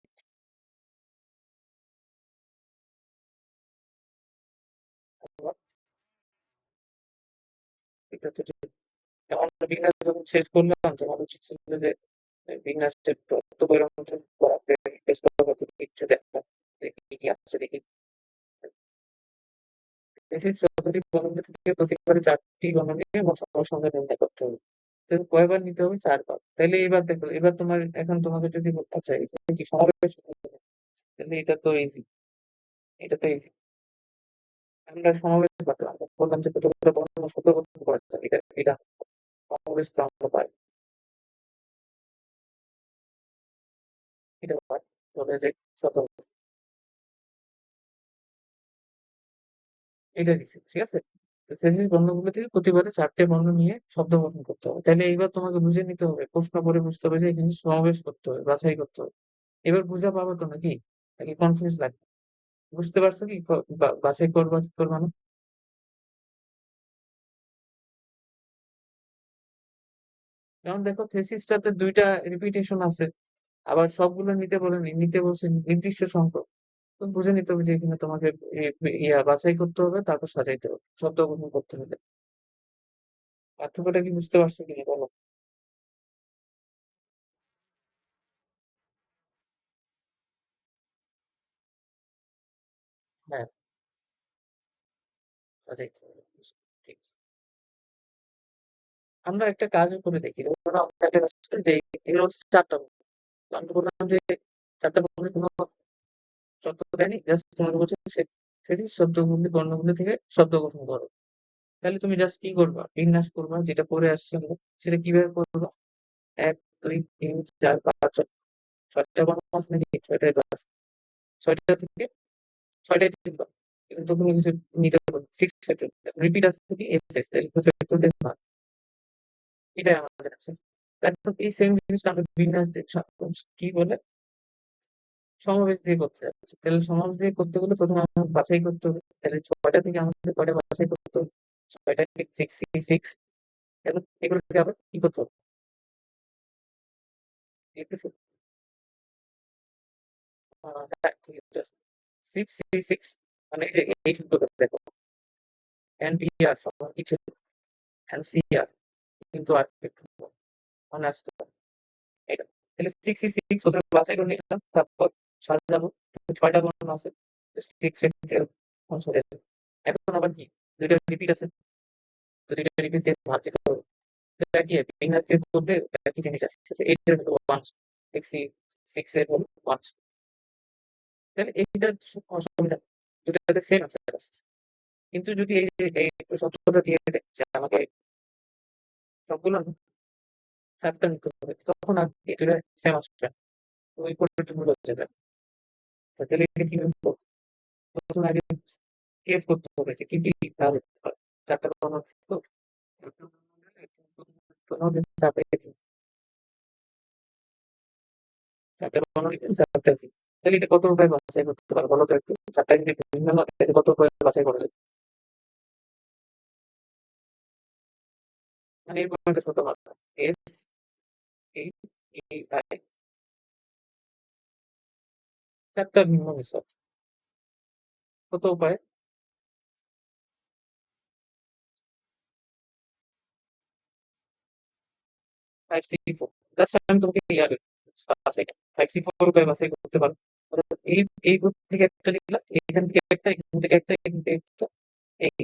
A: এটা তো ঠিক। যেমন বিন্যাস যখন শেষ করলাম তোমার উচিত ছিল যে বিন্যাসের তথ্য পরিমার্জন করাতে চেষ্টা করতে কিছু দেখা যে কি কি আছে দেখি। এই সবকটি বর্ণনা থেকে প্রতিবারে ৪টি বর্ণনা নিয়ে মশার সঙ্গে নির্ণয় করতে হবে। তো কয়বার নিতে হবে? ৪ বার। তাইলে এবার দেখো, এবার তোমার এখন তোমাকে যদি বলতে চাই এটা কি সমাবেশ? তাহলে এটা তো ইজি। আমরা সমাবেশ করতে আমরা বললাম যে কতগুলো বর্ণনা শত গঠন করা যায়। এটা সমাবেশ তো আমরা পাই। এটা পাই। তবে যে শত এটা দিছি। ঠিক আছে? তো থিসিস বর্ণগুলো থেকে প্রতিবারে ৪ টে বর্ণ নিয়ে শব্দ গঠন করতে হবে। তাইলে এইবার তোমাকে বুঝে নিতে হবে। প্রশ্ন পড়ে বুঝতে হবে যে এখানে সমাবেশ করতে হবে, বাছাই করতে হবে। এবার বুঝা পাবা তো নাকি? নাকি কনফিউজ লাগবে? বুঝতে পারছো কি বাছাই করবা কি করবা না? যেমন দেখো থিসিসটাতে ২ টা রিপিটেশন আছে। আবার সবগুলো নিতে বলেনি। নিতে বলছে নির্দিষ্ট সংখ্যক। তো বুঝে নিতে হবে যে এখানে তোমাকে এ বাছাই করতে হবে, তারপর সাজাইতে হবে। শব্দ গঠন করতে হবে। পার্থক্যটা কি বুঝতে পারছো কিনা বলো? হ্যাঁ, সাজাইতে হবে। ঠিক আছে। আমরা একটা কাজও করে দেখি। ধরো আমরা একটা কাজ করি যে এগুলো হচ্ছে ৪ টা বর্ণ। তো আমি বললাম যে ৪ টা বর্ণের কোনো শর্ত দেয়নি। জাস্ট তোমাকে বলছে শেষে শব্দগুলি বর্ণগুলি থেকে শব্দ গঠন করো। তাহলে তুমি জাস্ট কি করবা? বিন্যাস করবা যেটা পড়ে আসছে আমরা, সেটা কিভাবে করবা? ১, ২, ৩, ৪, ৫, ৬ ৬ টা বর্ণ আছে নাকি? ৬ টাই তো আছে। ৬ টা থেকে ৬ টাই লিখবা। কিন্তু কোনো কিছু নিতে পারবে না। 6 ফ্যাক্টর রিপিট আছে কি? এসএস তাহলে ফ্যাক্টর না। এটাই আমাদের আছে। তারপর এই সেম জিনিসটা আমরা বিন্যাস দিয়ে কি বলে? সমাবেশ দিয়ে করতে যাচ্ছি। তাহলে সমাবেশ দিয়ে করতে গেলে ১ম এ আমাকে বাছাই করতে হবে। তাহলে ৬ টা থেকে আমাদের কয়টা বাছাই করতে হবে? ৬ টা থেকে 6 এবং এগুলোকে আবার কি করতে হবে? লিখতেছি। হ্যাঁ, ঠিক আছে। 6 C6 মানে এই যে এই সূত্রটা দেখো। NBR সমান কি ছিল? NCR কিন্তু আরেকটু মনে আসতো এটা। তাহলে 6 C6 প্রথমে বাছাই করে নিলাম। তারপর সাজাবো। ৬ টা বর্ণ আছে। তো 6 থেকে এখন আবার কি? ২ টা রিপিট আছে। তো ২ টা রিপিট দিয়ে ভাগ দিতে হবে। এটা কি ইংরেজি করলে একই জিনিস আসতেছে। 8 এর হলো 1 দেখছি 6 এর হলো 1 তাহলে এইটা অসুবিধা নেই। দুটাতে সেম অ্যান্সার আসছে। কিন্তু যদি এই যে এই শর্তটা দিয়ে দেয় যে আমাকে সবগুলো ৭ টা নিতে হবে তখন আর এই দুটা সেম আসবে না। ওই পরিবর্তন গুলো হয়ে যাবে। তাহলে এটা কিভাবে করব? প্রথমে আগে কেস করতে হবে যে কি কি কাজ হতে পারে। ৪ টা বানানো আছে তো। ৪ টা ৪ টা বানানো ৪ টা তাহলে এটা কত উপায় বাছাই করতে পারো বলো তো একটু? ৪ টা যদি ভিন্ন হয় তাহলে কত উপায় বাছাই করা যায়? মানে এই পয়েন্টটা ছোট মাত্রা। এস, এই, এই, আই ৪ টা ভিন্ন মেথড। কত উপায়? 5C4 জাস্ট আমি তোমাকে আগে বাছাই 5C4 উপায় বাছাই করতে পারো। অর্থাৎ এই গ্রুপ থেকে একটা নিলাম, এখান থেকে একটা, এখান থেকে একটা, এখান থেকে একটা, এই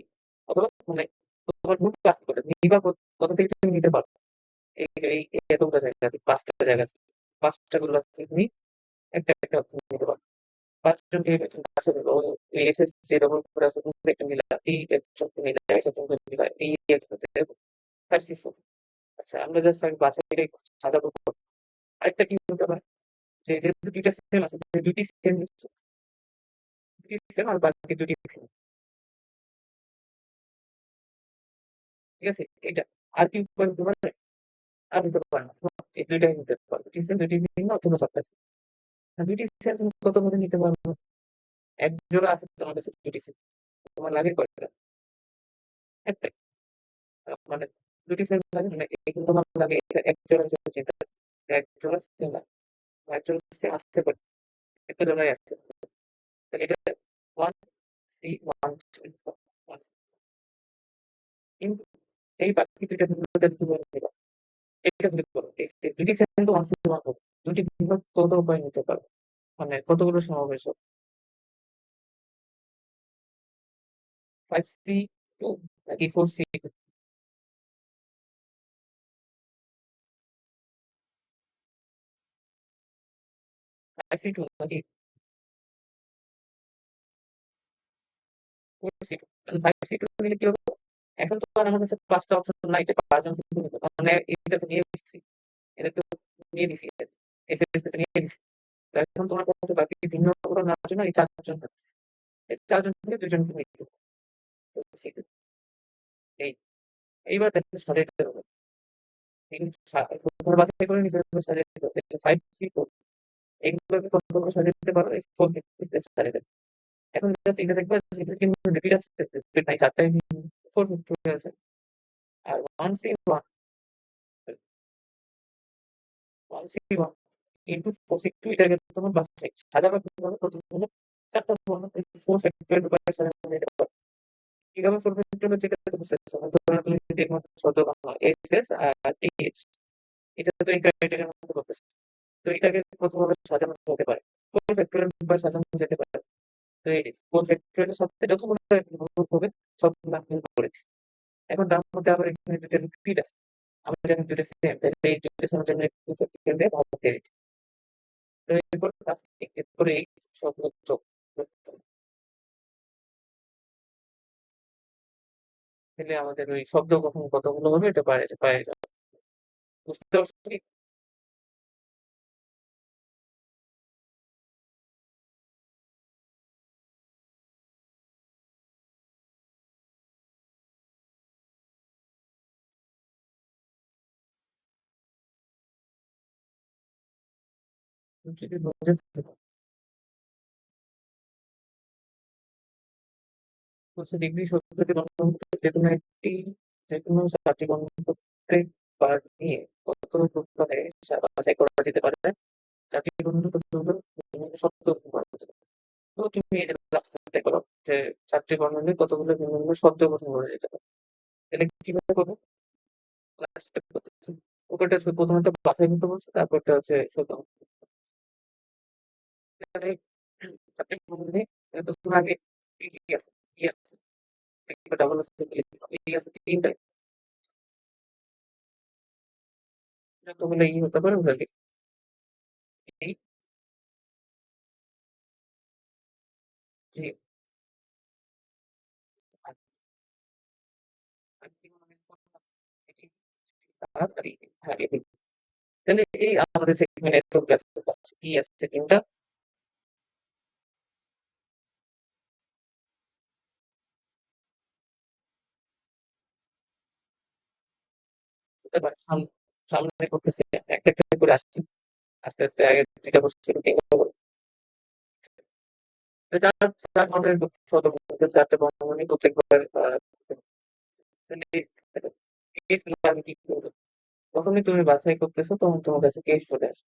A: অথবা মানে তোমার গ্রুপ কাজ করে নিবা কোথা থেকে তুমি নিতে পারো। এই যে এই এতগুলো জায়গা আছে, ৫ টা জায়গা আছে। ৫ টা গুলো থেকে তুমি একটা একটা নিতে পারো। ৫ জনকে কাছে পেলো এই এসএসসি ডবল করে আছে তুমি একটা নিলা, এই একজনকে নিলা, একজনকে নিলা, এই একজনকে 5C4 আচ্ছা আমরা জাস্ট আগে বাছাইটাই সাজাবো। আরেকটা কি হতে পারে যে যেহেতু ২ টা সেম আছে, ২ টি সেম নিচ্ছ, ২ টি সেম আর বাকি ২ টি ভিন্ন। ঠিক আছে? এটা। আর কি উপায় হতে পারে? আর হতে পারে না। এই ২ টাই নিতে পারো। ২ টি সেম ২ টি ভিন্ন অথবা ৪ টা। ২ টি সেম তুমি কত করে নিতে পারবে? এক জোড়া আছে তোমার কাছে ২ টি সেম। তোমার লাগে কয়টা? একটাই। মানে ২ টি সেম লাগে মানে এখানে তোমার লাগে এক জোড়া হিসেবে চিন্তা করো। এক জোড়া সেম না। এক জোড়া সেম আসতে পারে। একটা জোড়াই আসছে। তাহলে এটা 1 C 1 2 1 এই বাকি ২ টা ভিন্নতা কিভাবে নিবা? এটা ক্লিক করো। এই যে ২ টি সেকেন্ড ওয়ান সেকেন্ড ওয়ান হবে। ২ টি ভিন্ন কত উপায়ে নিতে পারো? মানে কতগুলো সমাবেশ হবে? 5C2 নাকি 4C2? 5C2 নাকি 4C2? তাহলে 5C2 নিলে কি হবে? এখন তো আর আমার কাছে ৫ টা অপশন নাই যে ৫ জন থেকে নিবো। তার মানে এটা তো নিয়ে নিচ্ছি। এটা তো নিয়ে নিছি। এসএসসি টা নিয়ে নিছি। তো এখন তোমার কাছে বাকি ভিন্ন করে নেওয়ার জন্য এই ৪ জন থাকবে। এই ৪ জন থেকে ২ জনকে নিতে হবে। তো এই এইবার দেখো সাজাইতে হবে। এই ঘর বাছাই করে নিজের উপর সাজাইতে হবে। 5C4 এগুলোকে কতভাবে সাজাতে পারো? এই 4 ক্ষেত্রে সাজাতে। এখন জাস্ট এটা দেখবা যে এটা কিন্তু রিপিট আসছে। রিপিট নাই ৪ টাই 4 ফ্যাক্টরিয়াল আছে। আর 1C1 1C1 ইনটু 4C2 এটাকে তোমার বাছাই সাজাবা কিভাবে? প্রথম হলো ৪ টা বর্ণ 4 ফ্যাক্টরিয়াল উপায়ে সাজানো যেতে পারে। কিভাবে 4 ফ্যাক্টরিয়াল যেটা বুঝতেছো না। ধরো তুমি যদি এর মধ্যে শব্দ বানাও এসএস আর টিএইচ এটা তো এই ক্রাইটেরিয়ার মধ্যে করতেছে। তো এটাকে কতভাবে সাজানো যেতে পারে? 4 ফ্যাক্টরিয়াল উপায়ে সাজানো যেতে পারে। তো এই যে 4 ফ্যাক্টরিয়াল এর সাথে যতগুলো গ্রুপ হবে সবগুলো আমি বের করেছি। এখন তার মধ্যে আবার এখানে ২ টা রিপিট আছে। আমি জানি ২ টা সেম তাহলে এই ২ টা সেমের জন্য একটু ফ্যাক্টরিয়াল দিয়ে ভাগ করে দিচ্ছি। তো এরপর এরপরে এই সবগুলো যোগ করতে হবে। তাহলে আমাদের ওই শব্দ গঠন কতগুলো হবে এটা পায়ে যাবে। বুঝতে পারছো কি? যদি বোঝা যেতে ২৫ ডিগ্রি ৭০ বর্ণন করতে যেকোনো ৪টি বর্ণন প্রত্যেকবার নিয়ে কত প্রকারে বাছাই করা যেতে পারে? ৪টি বর্ণন কতগুলো শব্দ গঠন করা যেতে পারে। তো তুমি এই যে লাস্টে করো যে ৪টি বর্ণনে কতগুলো ভিন্ন শব্দ গঠন করা যেতে পারে। তাহলে কিভাবে করবো? লাস্টে করতেছি। উপরটা প্রথমে বাছাই করতে বলছে তারপরটা হচ্ছে শব্দ গঠন। তাহলে ৪টি বর্ণনে প্রথমে আগে ই আছে ডাবল আছে ই আছে ৩ টা যতগুলো ই হতে পারে ওগুলো এই যে তাড়াতাড়ি হ্যাঁ তাহলে এই আমাদের সেগমেন্ট এত ব্যস্ত কি আছে ৩ টা হতে পারে সামনে করতেছে একটা একটা করে আসছি আস্তে আস্তে আগে ২টা বসছে ৩টা করে ৪ ঘন্টার শত ৪টা বর্ণমানি প্রত্যেকবার তাহলে কেস আমি কি করবো? যখনই তুমি বাছাই করতেছো তখন তোমার কাছে কেস চলে আসে।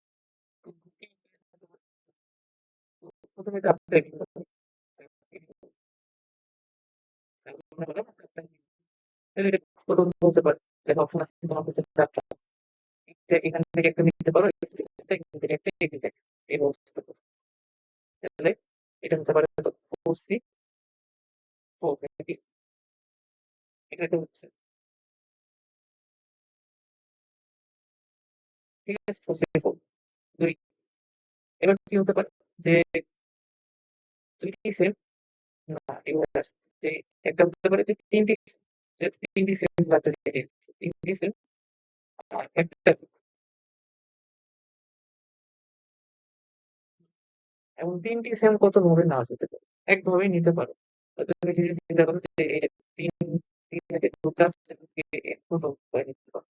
A: প্রথমে তো আপনি তাহলে এটা কত বলতে পারে দেখো অপশন আছে তোমার কাছে ৪টা এখান থেকে একটা নিতে পারো এখান থেকে একটা এখান থেকে এই ব্যবস্থা করো। তাহলে এটা হতে পারে কত 4C 4 নাকি এটা তো হচ্ছে ঠিক আছে 4C4 2 এবার কি হতে পারে যে ২ টি সেম না এবার আসছে যে একটা হতে পারে যে ৩টি যে ৩টি সেম লাগতে ৩টি সেম আর একটা এবং ৩টি সেম কত ভাবে নেওয়া যেতে পারে একভাবেই নিতে পারো তুমি যদি চিন্তা করো যে এই যে ৩ ৩ যে গ্রুপটা আছে কত উপায় নিতে পারো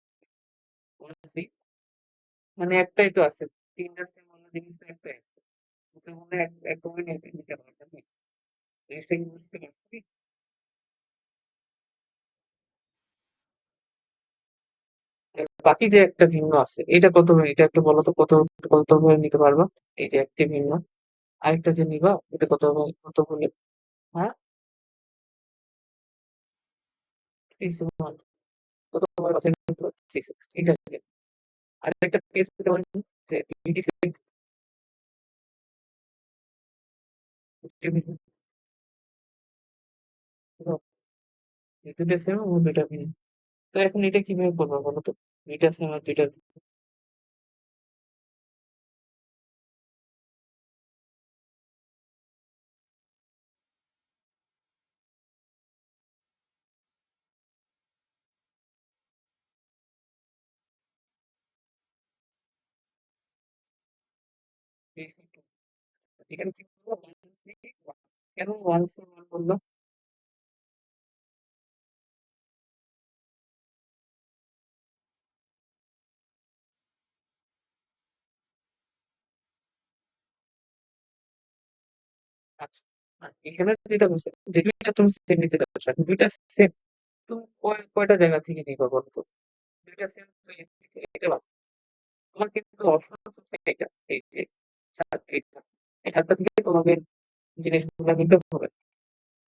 A: মানে একটাই তো আছে ৩টা সেম অন্য জিনিস তো একটাই আছে ওটা মনে হয় একভাবে নিতে পারো নাকি জিনিসটা কি বুঝতে পারছো কি? বাকি যে একটা ভিন্ন আছে এটা কত এটা একটু বলো তো কত ভাবে নিতে পারবা এই যে একটি ভিন্ন আরেকটা যে নিবা এটা কত হলে হ্যাঁ ভাবে বাছাই করতে পারছি। ঠিক আছে। আরেকটা কেস পেতে পারেন যে ইউনিটি ফিলিংস এই ২ টা সেম এবং ২ টা ভিন্ন। তো এখন এটা কিভাবে করবা বলো তো? ২ টা সেম আর ২ টা এখানে কি করবো? কেন 1 সেম 1 বললাম? আচ্ছা। এখানে যেটা বলছে যে ২ টা তুমি সেম নিতে চাচ্ছ। এখন ২ টা সেম তুমি কয়টা জায়গা থেকে নিবা বলো তো? ২ টা সেম তো নিতে পারো। তোমার কিন্তু অপশন হচ্ছে এটা। এই যে এইটা। এই ৪ টা থেকে তোমাকে জিনিসগুলা নিতে হবে।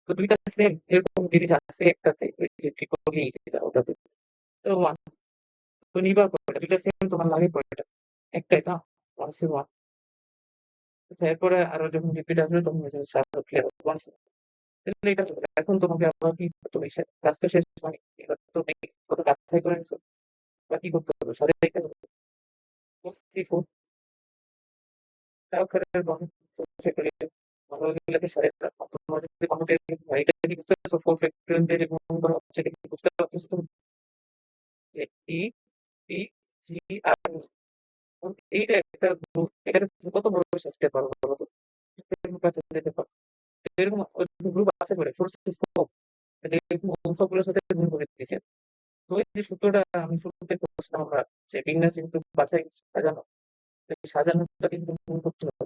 A: তো ২ টা সেম এরকম জিনিস আছে একটাতে ওই যে ট্রিপলি যেটা ওটাতে। তো তো নিবা কয়টা? ২ টা সেম তোমার লাগে কয়টা? একটাই না? 1 সেম 1 আচ্ছা এরপরে আরো যখন রিপিট আসবে তখন হচ্ছে আরো ক্লিয়ার হবে। 1 সেম তাহলে এটা হবে। এখন তোমাকে আবার কি করতে হবে? কাজ তো শেষ হয়নি। এবার তুমি কত বাছাই করে নিছো? এবার কি করতে হবে? সাজাইতে হবে। 4 তারপরে বন্ধ করে মডেলগুলোকে সাজাতে হবে। তোমার যদি কোনো এটা কি বুঝতে পারছো? 4 ফ্যাক্টরিয়াল দিয়ে রিমুভ করা হচ্ছে এটা কি বুঝতে পারছো তুমি? যে ই, টি, জি আর এইটা একটা গ্রুপ এখানে তুমি কত বড় সাজতে পারো বলো তো? এরকম কাছে যেতে পারো। এরকম গ্রুপ আছে করে ফোর্স ফোর এরকম সবগুলোর সাথে গুণ করে দিয়েছে। তো এই যে সূত্রটা আমি শুরুতে বলছিলাম আমরা যে বিন্যাস কিন্তু বাছাই সাজানো এই সাজানোটা কিন্তু গুণ করতে হবে।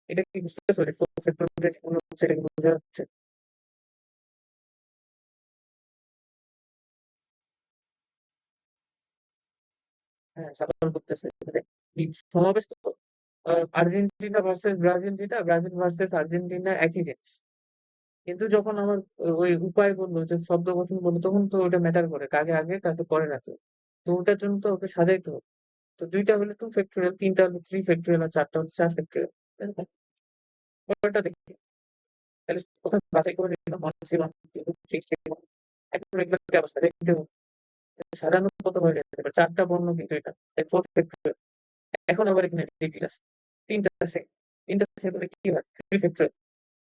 A: এটা কি বুঝতে পারছো? এটা ফোর ফ্যাক্টরিয়াল গুণ হচ্ছে এটা কি বোঝা যাচ্ছে? হ্যাঁ, সাধারণ করতেছে। মানে সমাবেশ তো আর্জেন্টিনা ভার্সেস ব্রাজিল যেটা ব্রাজিল ভার্সেস আর্জেন্টিনা একই জিনিস। কিন্তু যখন আমার ওই উপায় বললো যে শব্দ গঠন বললো তখন তো ওটা ম্যাটার করে কাকে আগে কাকে পরে না তো তো ওটার জন্য তো ওকে সাজাইতে হবে তো ২ টা হলে 2 ফ্যাক্টরিয়াল ৩ টা হলে 3 ফ্যাক্টরিয়াল আর ৪ টা হলে ৪ ফ্যাক্টরিয়াল পরেরটা দেখি তাহলে কোথায় বাছাই করে নিলাম 1 7 2 3 7 এখন এগুলোকে আবার সাজাইতে হবে সাজানো কত হয়ে যেতে পারে ৪ টা বর্ণ কিন্তু এটা 4 ফ্যাক্টরিয়াল এখন আবার এখানে রিপিট আছে ৩ টা আছে ৩ টা আছে তাহলে কি হয় 3 ফ্যাক্টরিয়াল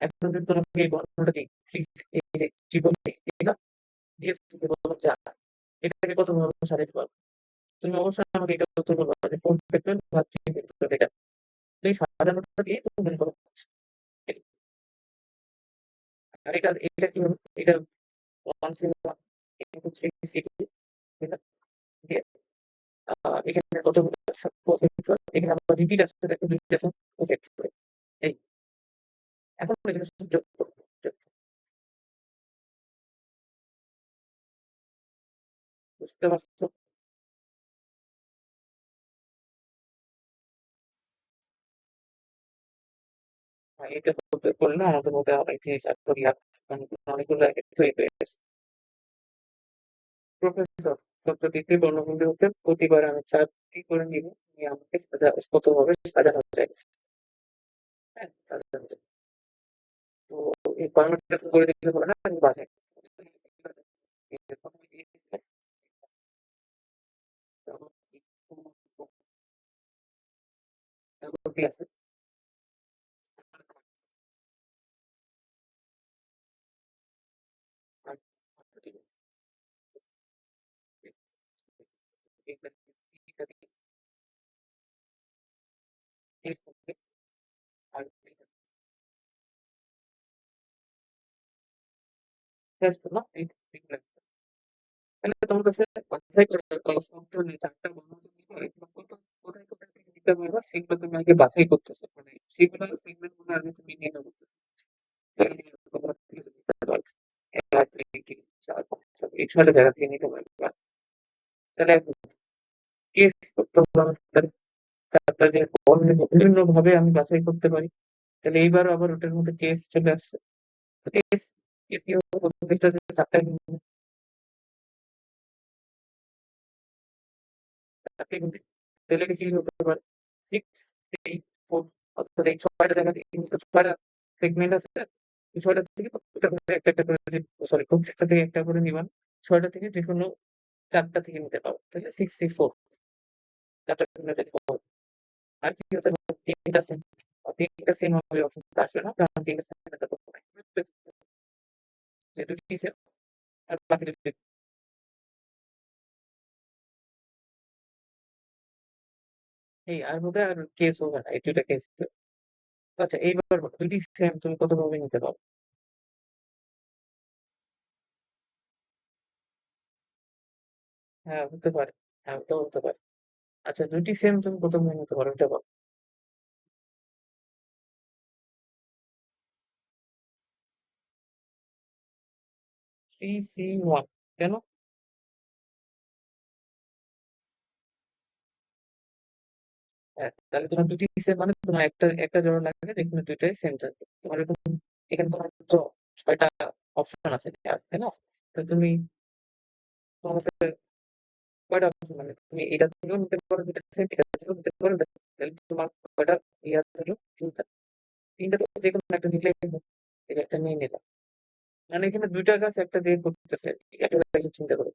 A: এখন যদি তোমাকে এই বর্ণটা দিই 3 এই যে ট্রিপল এটা দিয়ে তুমি বলো যে এটাকে কত ভাবে সাজাতে পারবো তুমি অবশ্যই আমাকে এটা উত্তর বলবা যে কোন ফ্যাক্টর বা থ্রি ফ্যাক্টর এটা তুমি সাজানোটা দিয়ে তুমি মনে করো আর এটা কি হবে এটা one cinema into three city এটা দিয়ে এখানে কতগুলো ফ্যাক্টর এখানে আবার রিপিট আছে দেখো রিপিট আছে ফ্যাক্টর এই এখন এখানে যোগ করবো বুঝতে পারছো এটা করলে আমাদের মধ্যে অনেক জিনিস অনেকগুলো তৈরি হয়ে গেছে প্রফেসর শব্দটিতে বর্ণভঙ্গি হতে প্রতিবার আমি ৪টি করে নিব নিয়ে আমাকে কতভাবে সাজানো যায় হ্যাঁ সাজানো যায়। তো এই ফরম্যাটটা করে দিলে হবে না আমি বাসায় ঠিক আছে আর না তাহলে তোমার কাছে বাছাই করে শব্দ নেই ৪টা বর্ণ নিবে কোথায় কোথায় থেকে নিতে পারবা সেগুলো তুমি আগে বাছাই করতেছো মানে সেগুলো সেগমেন্ট গুলো আগে তুমি নিয়ে নেবো এক, দুই, তিন, চার, পাঁচ, ছয়, এই ৬টা জায়গা থেকে নিতে পারবা তাহলে কেস করতে হবে তাহলে ৪টা যে বিভিন্ন ভাবে আমি বাছাই করতে পারি তাহলে এইবার আবার ওটার মধ্যে কেস চলে আসছে কেস কেস কি হবে প্রত্যেকটা যে ৪টা তাহলে এটা কি হতে পারে? ঠিক এই 4 অর্থাৎ এই ৬ টা জায়গা থেকে কিন্তু ৬ টা সেগমেন্ট আছে। এই ৬ টা থেকে প্রত্যেকটা করে একটা করে সরি প্রত্যেকটা থেকে একটা করে নিবা। ৬ টা থেকে যেকোনো ৪ টা থেকে নিতে পারো। তাহলে 64 ৪ টা করে আর কি হচ্ছে ৩ টা সেম ৩ টা সেম হবে অপশন আসবে না। কারণ ৩ টা সেম এটা তো নাই। যেহেতু কি সেম আর বাকি এই আর বোধহয় আর কেস হবে না। এই ২ টা কেস। আচ্ছা এইবার বলো ২ টি সেম তুমি কতভাবে নিতে পারো? হ্যাঁ, হতে পারে। হ্যাঁ, ওটাও হতে পারে। আচ্ছা ২ টি সেম তুমি কতভাবে নিতে পারো এটা বলো? 3C1 কেন? হ্যাঁ, তাহলে তোমার ২ টি সেম মানে তোমার একটা জোড়া লাগবে যেখানে ২ টাই সেম থাকবে। তোমার এরকম এখানে তোমার তো ৬ টা অপশন আছে তাই না? তো তুমি তোমার কাছে কয়টা অপশন মানে তুমি এটা থেকেও নিতে পারো ২ টা সেম, এটা থেকেও নিতে পারো। তাহলে তোমার কয়টা ইয়া হলো ৩ টা। ৩ টা তো যেকোনো একটা নিলেই হলো। এই একটা নিয়ে নিলাম। মানে এখানে ২ টার কাজ একটা দিয়ে করতেছে। এটা চিন্তা করো।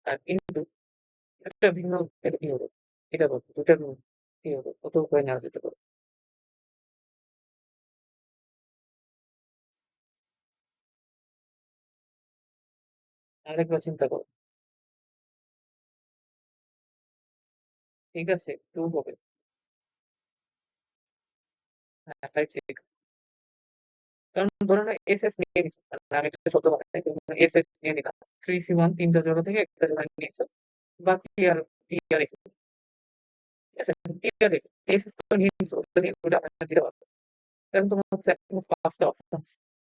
A: আর কিন্তু একটা ভিন্ন এটা কি হবে? এটা বলো ২ টা ভিন্ন কি হবে? কত উপায় নেওয়া যেতে পারে? আরেকবার চিন্তা করো। ঠিক আছে? 2 হবে। হ্যাঁ, 5, 6 কারণ ধরে নাও এসএস নিয়ে নিছো। মানে আমি একটা শব্দ বানাই এসএস নিয়ে নিলাম। 3C1 ৩ টা জোড়া থেকে একটা জোড়া নিয়েছো। বাকি আর টিআরএস ঠিক আছে? টিআরএস এসএস তো নিয়ে নিছো। ওটা নিয়ে ওটা আপনার দিতে পারবে। এখন তোমার হচ্ছে এখন ৫ টা অপশন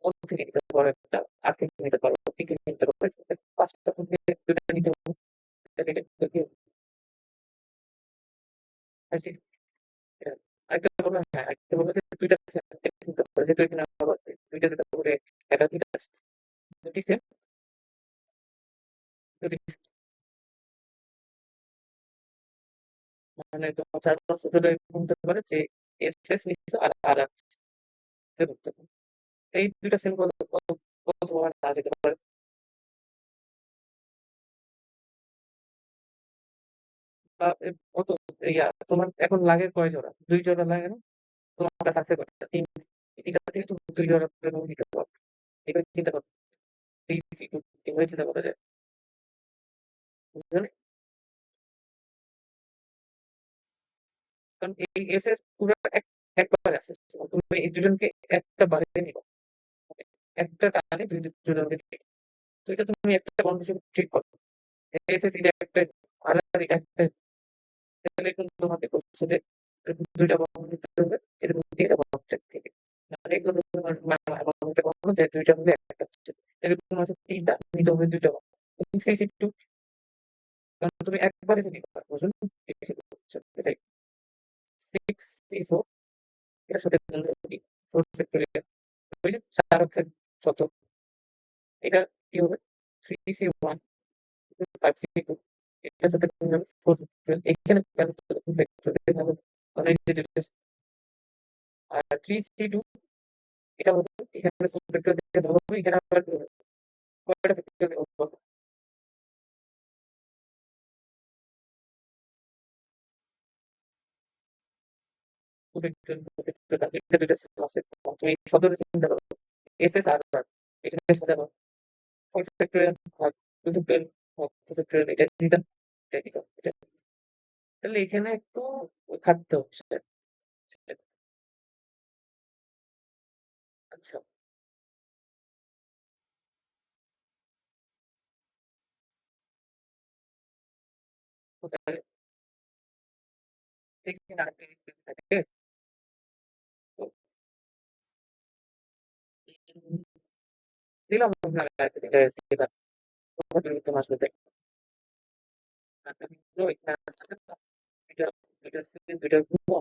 A: ওর থেকে নিতে পারো একটা, আর থেকে নিতে পারো, থেকে নিতে পারো। ৫ টা থেকে ২ টা নিতে পারো। তাহলে এটা কি হয়? হ্যাঁ, আরেকটা বলবো হ্যাঁ, আরেকটা বলবো যে ২ টা সেম কিন্তু যেহেতু এখানে আবার ২ টা যেটা করে একাধিক আছে। ২ টি সেম ২ টি মানে তোমার ৪-৫ ধরে এরকম হতে পারে যে এসএস নিচ্ছ আর আছে ধরতে পারো। এই ২ টা সেম কত প্রমাণ না যেতে পারে। বা কত তোমার এখন লাগে কয় জোড়া? ২ জোড়া লাগে না? তোমার কাছে কয়টা? ৩ ৩ টা থেকে তুমি ২ জোড়া করে নিতে পারো। এবার চিন্তা করো 3C2 এভাবে চিন্তা করা যায়। বুঝলে? কারণ এই এসএস পুরো একবারে আছে। তুমি এই দুজনকে একটা বারে নিবা। একটা টানে ২ জনকে তো এটা তুমি একটা বন্ধ হিসেবে ট্রিট করো। এসএস এটা একটা আর এটা একটা তাহলে কিন্তু তোমাকে বলছে যে ২ টা বন্ধ নিতে হবে। এর মধ্যে এটা বন্ধ রাখতে হবে। মানে এগুলো তোমার এমন একটা বন্ধ যে ২ টা মিলে একটা হচ্ছে। তাহলে তোমার আছে ৩ টা নিতে হবে ২ টা বন্ধ। তুমি 3C2 কারণ তুমি একবারে নিবা বুঝলে? এটাই 6C4 এটার সাথে গুণ করি 4 ফ্যাক্টোরিয়াল হইলে ৪ অক্ষের শত। এটা কি হবে? 3C1 5C2 এটার সাথে গুণ হবে 4 ফ্যাক্টোরিয়াল এখানে কেন 2 ফ্যাক্টোরিয়াল হবে? কারণ এই যে আর 3C2 এটা হবে এখানে 4 ফ্যাক্টোরিয়াল দিয়ে ভাগ হবে এখানে আবার কয়টা ফ্যাক্টোরিয়াল হবে? 2 ফ্যাক্টোরিয়াল 2 ফ্যাক্টোরিয়াল এটা দুইটা আছে। তুমি সতেরো চিন্তা করো। এসএস আর এখানে সাজানো 4 ফ্যাক্টোরিয়াল ভাগ 2 ফ্যাক্টোরিয়াল ভাগ 2 ফ্যাক্টোরিয়াল এটা দিতাম এটা দিতাম এটা তাহলে এখানে একটু খাটতে হচ্ছে। আচ্ছা, তো তাহলে এখানে আরেকটা জিনিস থাকে। তো দিলাম আপনার এটা এটা তোমার আসলে দেখো। এখানে আছে তো, এটা এটা দুইটা ঘুরবো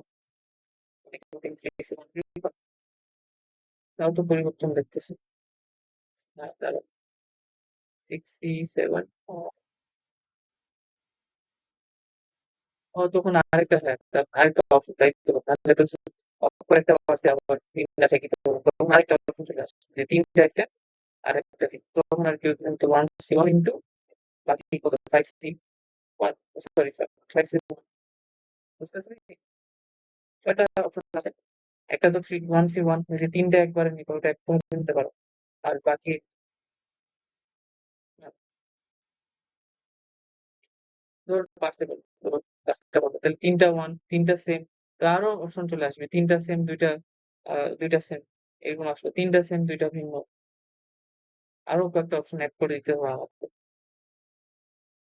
A: তাও তো পরিবর্তন দেখতেছি। দাঁড়াও 67 তখন আরেকটা, হ্যাঁ, আরেকটা অপশন দায়িত্ব তাহলে তো অপর একটা পাশে আবার তিনটা থেকে তখন আরেকটা অপশন চলে আসে যে তিনটা একটা আরেকটা দিক তখন আর কি কিন্তু ওয়ান সি ওয়ান ইন্টু বাকি কত five C one, sorry five C বুঝতে পারছি ছয়টা অপশন আছে। একটা তো থ্রি ওয়ান সি ওয়ান তিনটা একবারে নিবে ওটা একবার নিতে পারো আর বাকি ধর পাঁচটা বলো পাঁচটা বলো তাহলে তিনটা ওয়ান তিনটা সেম আরো অপশন চলে আসবে তিনটা সেম দুইটা দুইটা সেম এরকম আসলো তিনটা সেম দুইটা ভিন্ন আরো কয়েকটা অপশন অ্যাড করে দিতে হবে আমাকে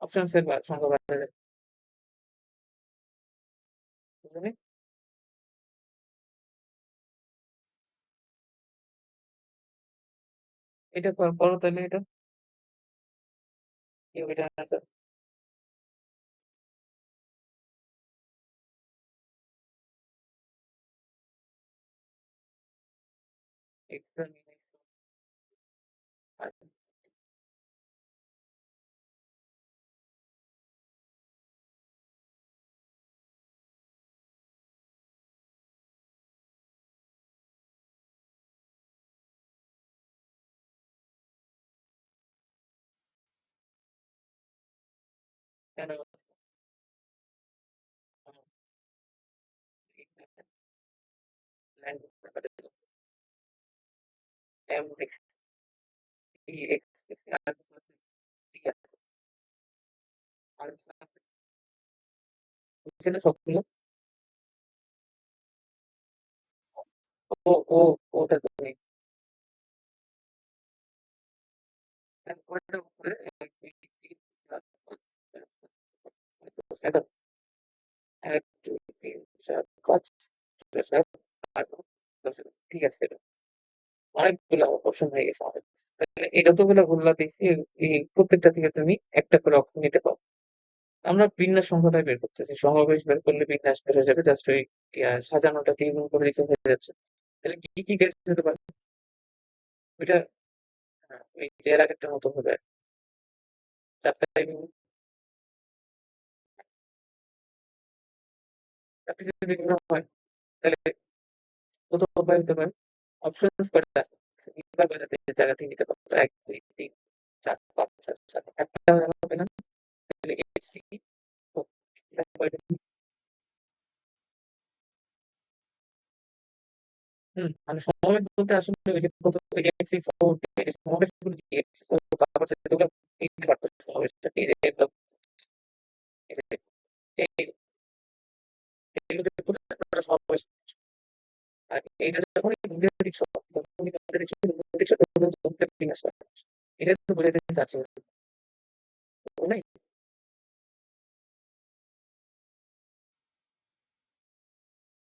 A: অপশনস এর সংখ্যা বাড়াতে যাবে বুঝলি এটা করো তাহলে এটা এটা কেন সবগুলো ও ও ওটা তো নেই ওটা উপরে এক দুই তিন চার পাঁচ ছয় সাত আট নয় দশ ঠিক আছে এটা অনেকগুলো অপশন হয়ে গেছে আমাদের তাহলে এই যতগুলো বললা দেখছি এই প্রত্যেকটা থেকে তুমি একটা করে অপশন নিতে পারো আমরা বিন্যাস সংখ্যাটাই বের করতেছি সমাবেশ বের করলে বিন্যাস বের হয়ে যাবে জাস্ট ওই সাজানোটা দিয়ে গুণ করে দিতে হয়ে যাচ্ছে তাহলে কি কি কেস হতে পারে ওইটা ওই এর আগেরটার মতো হবে চারটাই চারটি যদি বিভিন্ন হয় তাহলে কত উপায় হতে পারে অপশন কয়টা আছে নিতে পারবে জায়গা থেকে নিতে পারবে এক দুই তিন চার পাঁচ ছয় সাত একটা হবে না তাহলে এইচ সি মানে সমাবেশ বলতে আসলে ওই যে কত এক্সি ফোর সমাবেশ গুলো এক্সি ফোর তারপর সেগুলো নিতে পারতো সমাবেশটা এই যে এগুলো এগুলো সমাবেশ আর এইটা যখন ইংরেজি শব্দ তখন ইংরেজি শব্দ বিন্যাস হয় এটা তো বোঝাতে চাচ্ছি নাই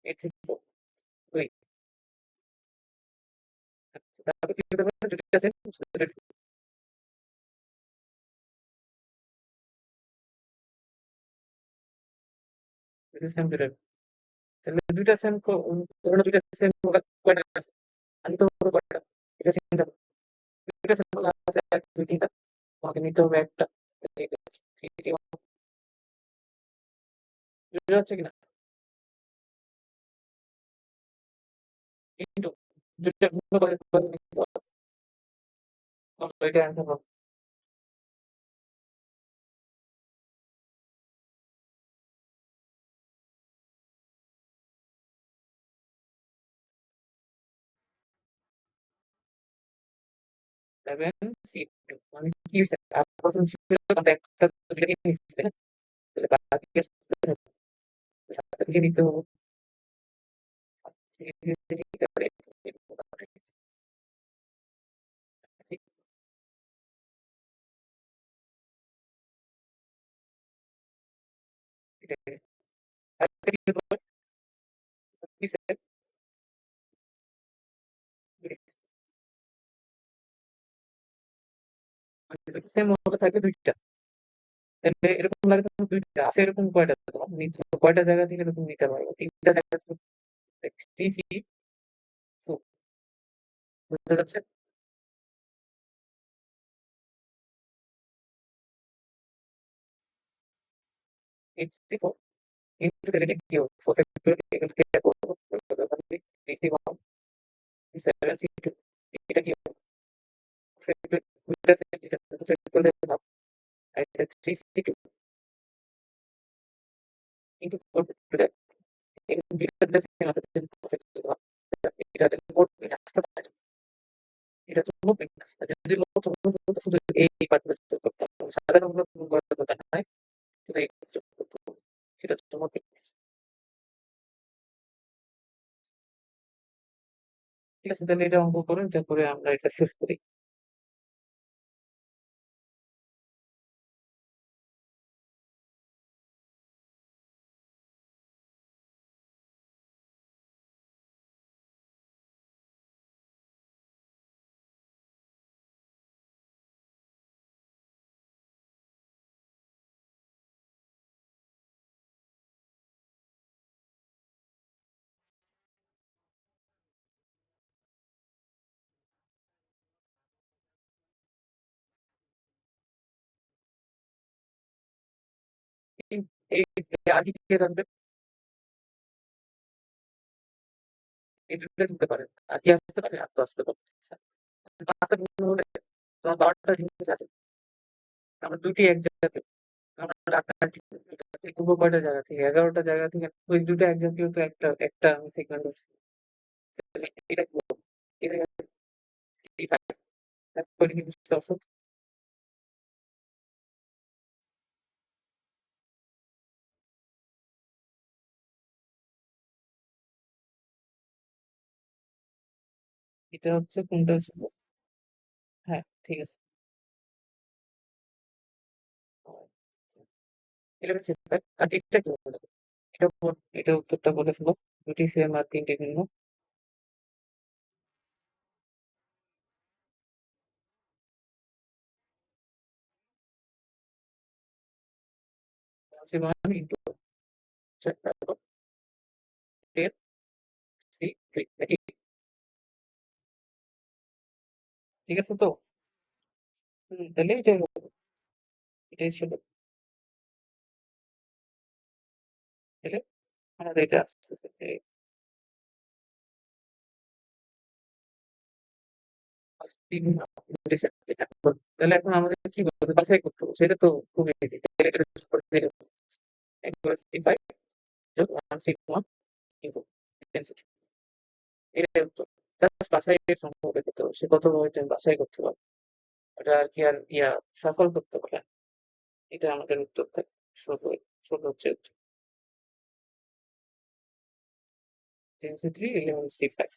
A: এর থেকে ওই তারপরে কি হতে পারে যদি আছে সেম দুটো তাহলে দুইটা সেম ধরো দুইটা সেম কয়টা আছে আমি তো বড় কয়টা এটা চিন্তা করো। দুইটা সেম আছে এক দুই তিনটা তোমাকে নিতে হবে একটা বুঝতে পারছো কিনা কিন্তু দুইটা গুণ করে নিতে হবে এটা অ্যান্সার হবে 7 মানে কি হয়েছে 8% ছিল তাহলে একটা থেকে নিচ্ছে তাহলে বাকি থেকে নিতে হবে সেম মতো থাকে দুইটা তাহলে এরকম লাগে তখন দুইটা আছে এরকম কয়টা তোমার নিতে কয়টা জায়গা থেকে তুমি নিতে পারবে তিনটা জায়গা থেকে বুঝতে পারছেন এইট কিন্তু তাহলে এটা কি হবে? 4 ফ্যাক্টোরিয়াল এগুলোকে করবো। BC 1, B7, C2 এটা কি হবে? ফ্যাক্টোরিয়াল দুইটা ফ্যাক্টোরিয়াল ভাগ আর এটা 3C2 ইনটু 4 ফ্যাক্টোরিয়াল এখানে দুইটা সেম আছে এটা হচ্ছে মোট বিন্যাসটা পাই। এটা হচ্ছে মোট বিন্যাস। আর যদি মোট সমস্ত শুধু এই পার্টটা যোগ করতে হবে। সাধারণত গুণ করার দরকার নাই। শুধু এই যোগ করতে হবে। সেটা হচ্ছে মোট বিন্যাস। ঠিক আছে? তাহলে এটা অঙ্ক করুন। তারপরে আমরা এটা শেষ করি। এই এই আগে কে জানবে? এই ২ টা দিতে পারেন। আর কি আসতে পারে? আর তো আসতে পারে। ৫ টা গুণ হলে তোমার ১২ টা জিনিস আছে। আমরা ২ টি এক জায়গাতে আমরা ৪ টা করব কয়টা জায়গা থেকে? ১১ টা জায়গা থেকে ওই ২ টা এক জাতীয় তো একটা আমি সেকেন্ড এটা কি হবে? এটা 35 তারপরে কি বুঝতে পারছো? এটা হচ্ছে কোনটা ছিল? হ্যাঁ, ঠিক আছে। এটা হচ্ছে আর এটা কি হবে? এটা উত্তরটা বলে ফেলো। ২ টি সেম আর ৩ টি ভিন্ন। হচ্ছে 1 ইনটু 4 10 3 3 নাকি? ঠিক আছে তো? তাহলে এটাই হবে। এটাই ছিল। তাহলে আমাদের এটা আসতেছে তাহলে এখন আমাদের কি করতে হবে? বাছাই করতে হবে। সেটা তো খুবই ইজি। তাহলে এটা যোগ করে দিলে একবারে C5 যোগ 1 C1 ইনটু ডেনসিটি। এটাই উত্তর। জাস্ট বাছাইয়ের সম্পর্ক বের করতে হবে। সে কতভাবে তুমি বাছাই করতে পারো। ওটা আর কি আর সফল করতে পারে। এটা আমাদের উত্তর থাকে। ষোলো ষোলো হচ্ছে উত্তর। 10C3 11 C5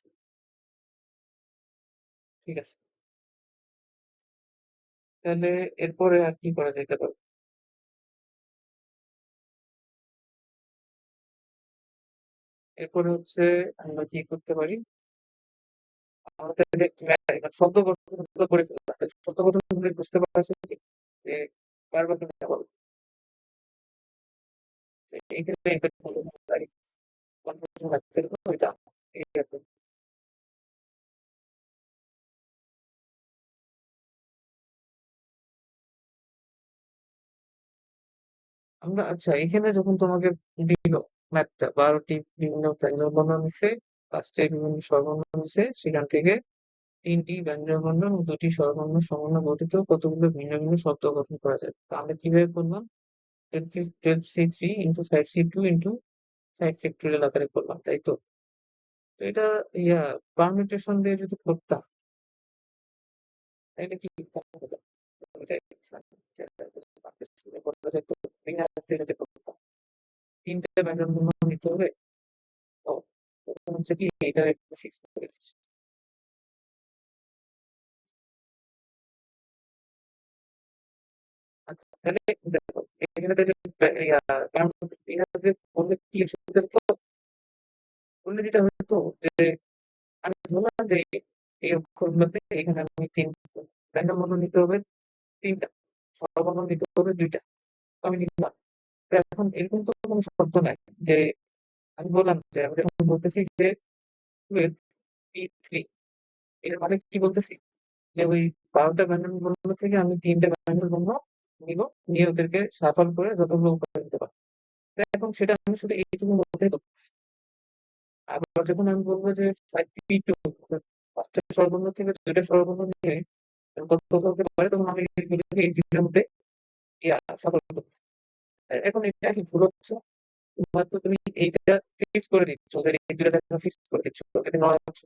A: ঠিক আছে। তাহলে এরপরে আর কি করা যেতে পারে? এরপরে হচ্ছে আমরা কি করতে পারি? আমাদের শব্দ গঠনগুলো করে ফেলতে হবে। শব্দ গঠনগুলো বুঝতে পারছো কি? যে বারবার তুমি বলো। এক্ষেত্রে এটা বলে পারি। কনফিউশন লাগছে তো এটা এই আর কি। আমরা আচ্ছা এখানে যখন তোমাকে দিল ম্যাথটা ১২ টি বিভিন্ন ব্যঞ্জনবর্ণ নিছে, ৫ টি বিভিন্ন স্বরবর্ণ নিছে, সেখান থেকে ৩ টি ব্যঞ্জনবর্ণ এবং ২ টি স্বরবর্ণ সমন্বয়ে গঠিত কতগুলো ভিন্ন ভিন্ন শব্দ গঠন করা যায়। তো আমরা কিভাবে করলাম? 12C3 into 5C2 into 5 factorial আকারে করলাম, তাই তো? তো এটা পারমিউটেশন দিয়ে যদি করতাম তাইলে কি হতো? ওইটাই করা যেত। বিন্যাস দিয়ে যদি করতাম। ৩ টে ব্যঞ্জনবর্ণ নিতে হবে। ও তখন হচ্ছে কি এটা একটু ফিক্স করে দিচ্ছি। আচ্ছা তাহলে দেখো এখানে থেকে কারণ এখানে করলে কি সুবিধা হতো? করলে যেটা হতো যে আমি ধরলাম যে এই অক্ষরগুলোতে এখানে আমি ৩ ব্যঞ্জনবর্ণ নিতে হবে ৩ টা। স্বরবর্ণ নিতে হবে ২ টা। তো আমি নিলাম। তো এখন এরকম তো কোনো শর্ত নাই যে আমি বললাম যে আমি যখন বলতেছি যে 12 P3 এর মানে কি বলতেছি? যে ওই ১২ টা ব্যঞ্জনবর্ণ থেকে আমি ৩ টা ব্যঞ্জনবর্ণ নিবো, নিয়ে ওদেরকে শাফল করে যতগুলো উপায় নিতে পারবো। এখন সেটা আমি শুধু এইটুকুর মধ্যেই করতে। আবার যখন আমি বলবো যে 5P2 পাঁচটা স্বরবর্ণ থেকে দুইটা স্বরবর্ণ নিয়ে কত হতে পারে, তখন আমি এগুলোকে এই দুইটার মধ্যে সফল করতে। এখন এটা কি ভুল হচ্ছে? হয়তো তুমি এইটা ফিক্স করে দিচ্ছ, ওদের এই দুইটা জায়গা ফিক্স করে দিচ্ছ, যদি নয় হচ্ছে,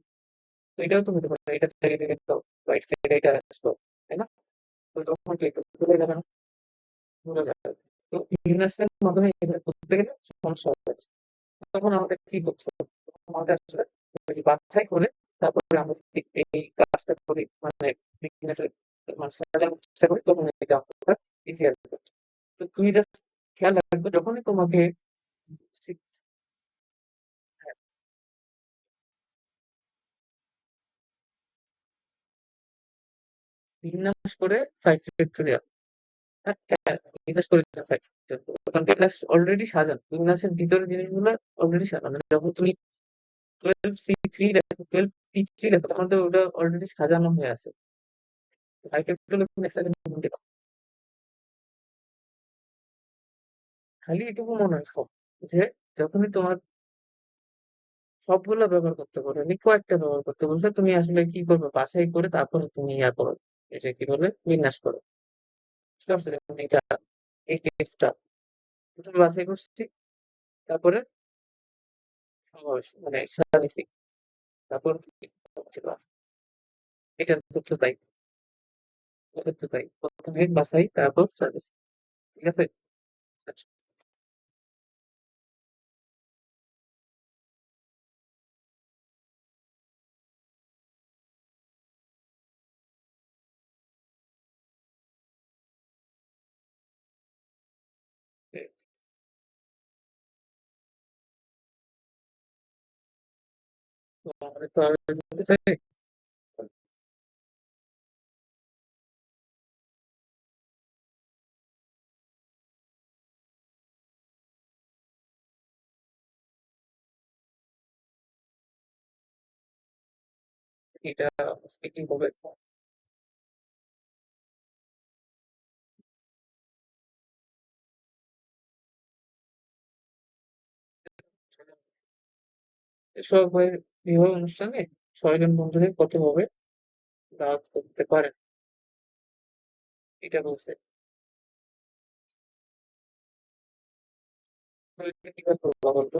A: তো এটাও তো হতে পারে, এটা জায়গায় রেখে দাও বা এটা জায়গায় এটা আসলো, তাই না? তো তখন কি একটু ভুলে যাবে না? ভুলে যাবে। তো বিন্যাসের মাধ্যমে এটা করতে গেলে সমস্যা হচ্ছে। তখন আমাদের কি করতে হবে? তখন আমাদের আসলে ওই যে বাছাই করে তারপরে আমরা যদি এই কাজটা করি, মানে বিন্যাসের মানে সাজানোর চেষ্টা করি, তখন এটা আমরা ইজিয়ার হবে। তো তুমি জাস্ট খেয়াল রাখবে যখনই তোমাকে হ্যাঁ, বিন্যাস করে 5 ফ্যাক্টরিয়াল। বিন্যাস করে দিলাম 5 ফ্যাক্টরিয়াল। কারণ বিন্যাস অলরেডি সাজানো। বিন্যাসের ভিতরে জিনিসগুলো অলরেডি সাজানো। যখন তুমি 12C3 দেখো, 12P3 দেখো, তখন তো ওটা অলরেডি সাজানো হয়ে আছে। 5 ফ্যাক্টরিয়াল তুমি একটা খালি এটুকু মনে রাখো যে যখনই তোমার সবগুলা ব্যবহার করতে পারোনি, কয়েকটা ব্যবহার করতে বলছে, তুমি আসলে কি করবে? বাছাই করে তারপরে তুমি ইয়া করো। এই যে কি বলে? বিন্যাস করো। বুঝতে পারছো? যেমন এটা, এই কেসটা প্রথমে বাছাই করছি, তারপরে সমাবেশ মানে সাজাইছি। তারপর কি ছিল? এটার ক্ষেত্রেও তাই। এটার ক্ষেত্রেও তাই। প্রথমে বাছাই, তারপর সাজাইছি। ঠিক আছে? আচ্ছা। তো আমাদের তো আর বলতে চাই, এটা স্কিপিং হবে। এসব ভাইয়ের বিবাহ অনুষ্ঠানে ৬ জন বন্ধুকে কতভাবে দাওয়াত করতে পারেন? এটা বলছে। তো এটা কিভাবে করবো বলতো?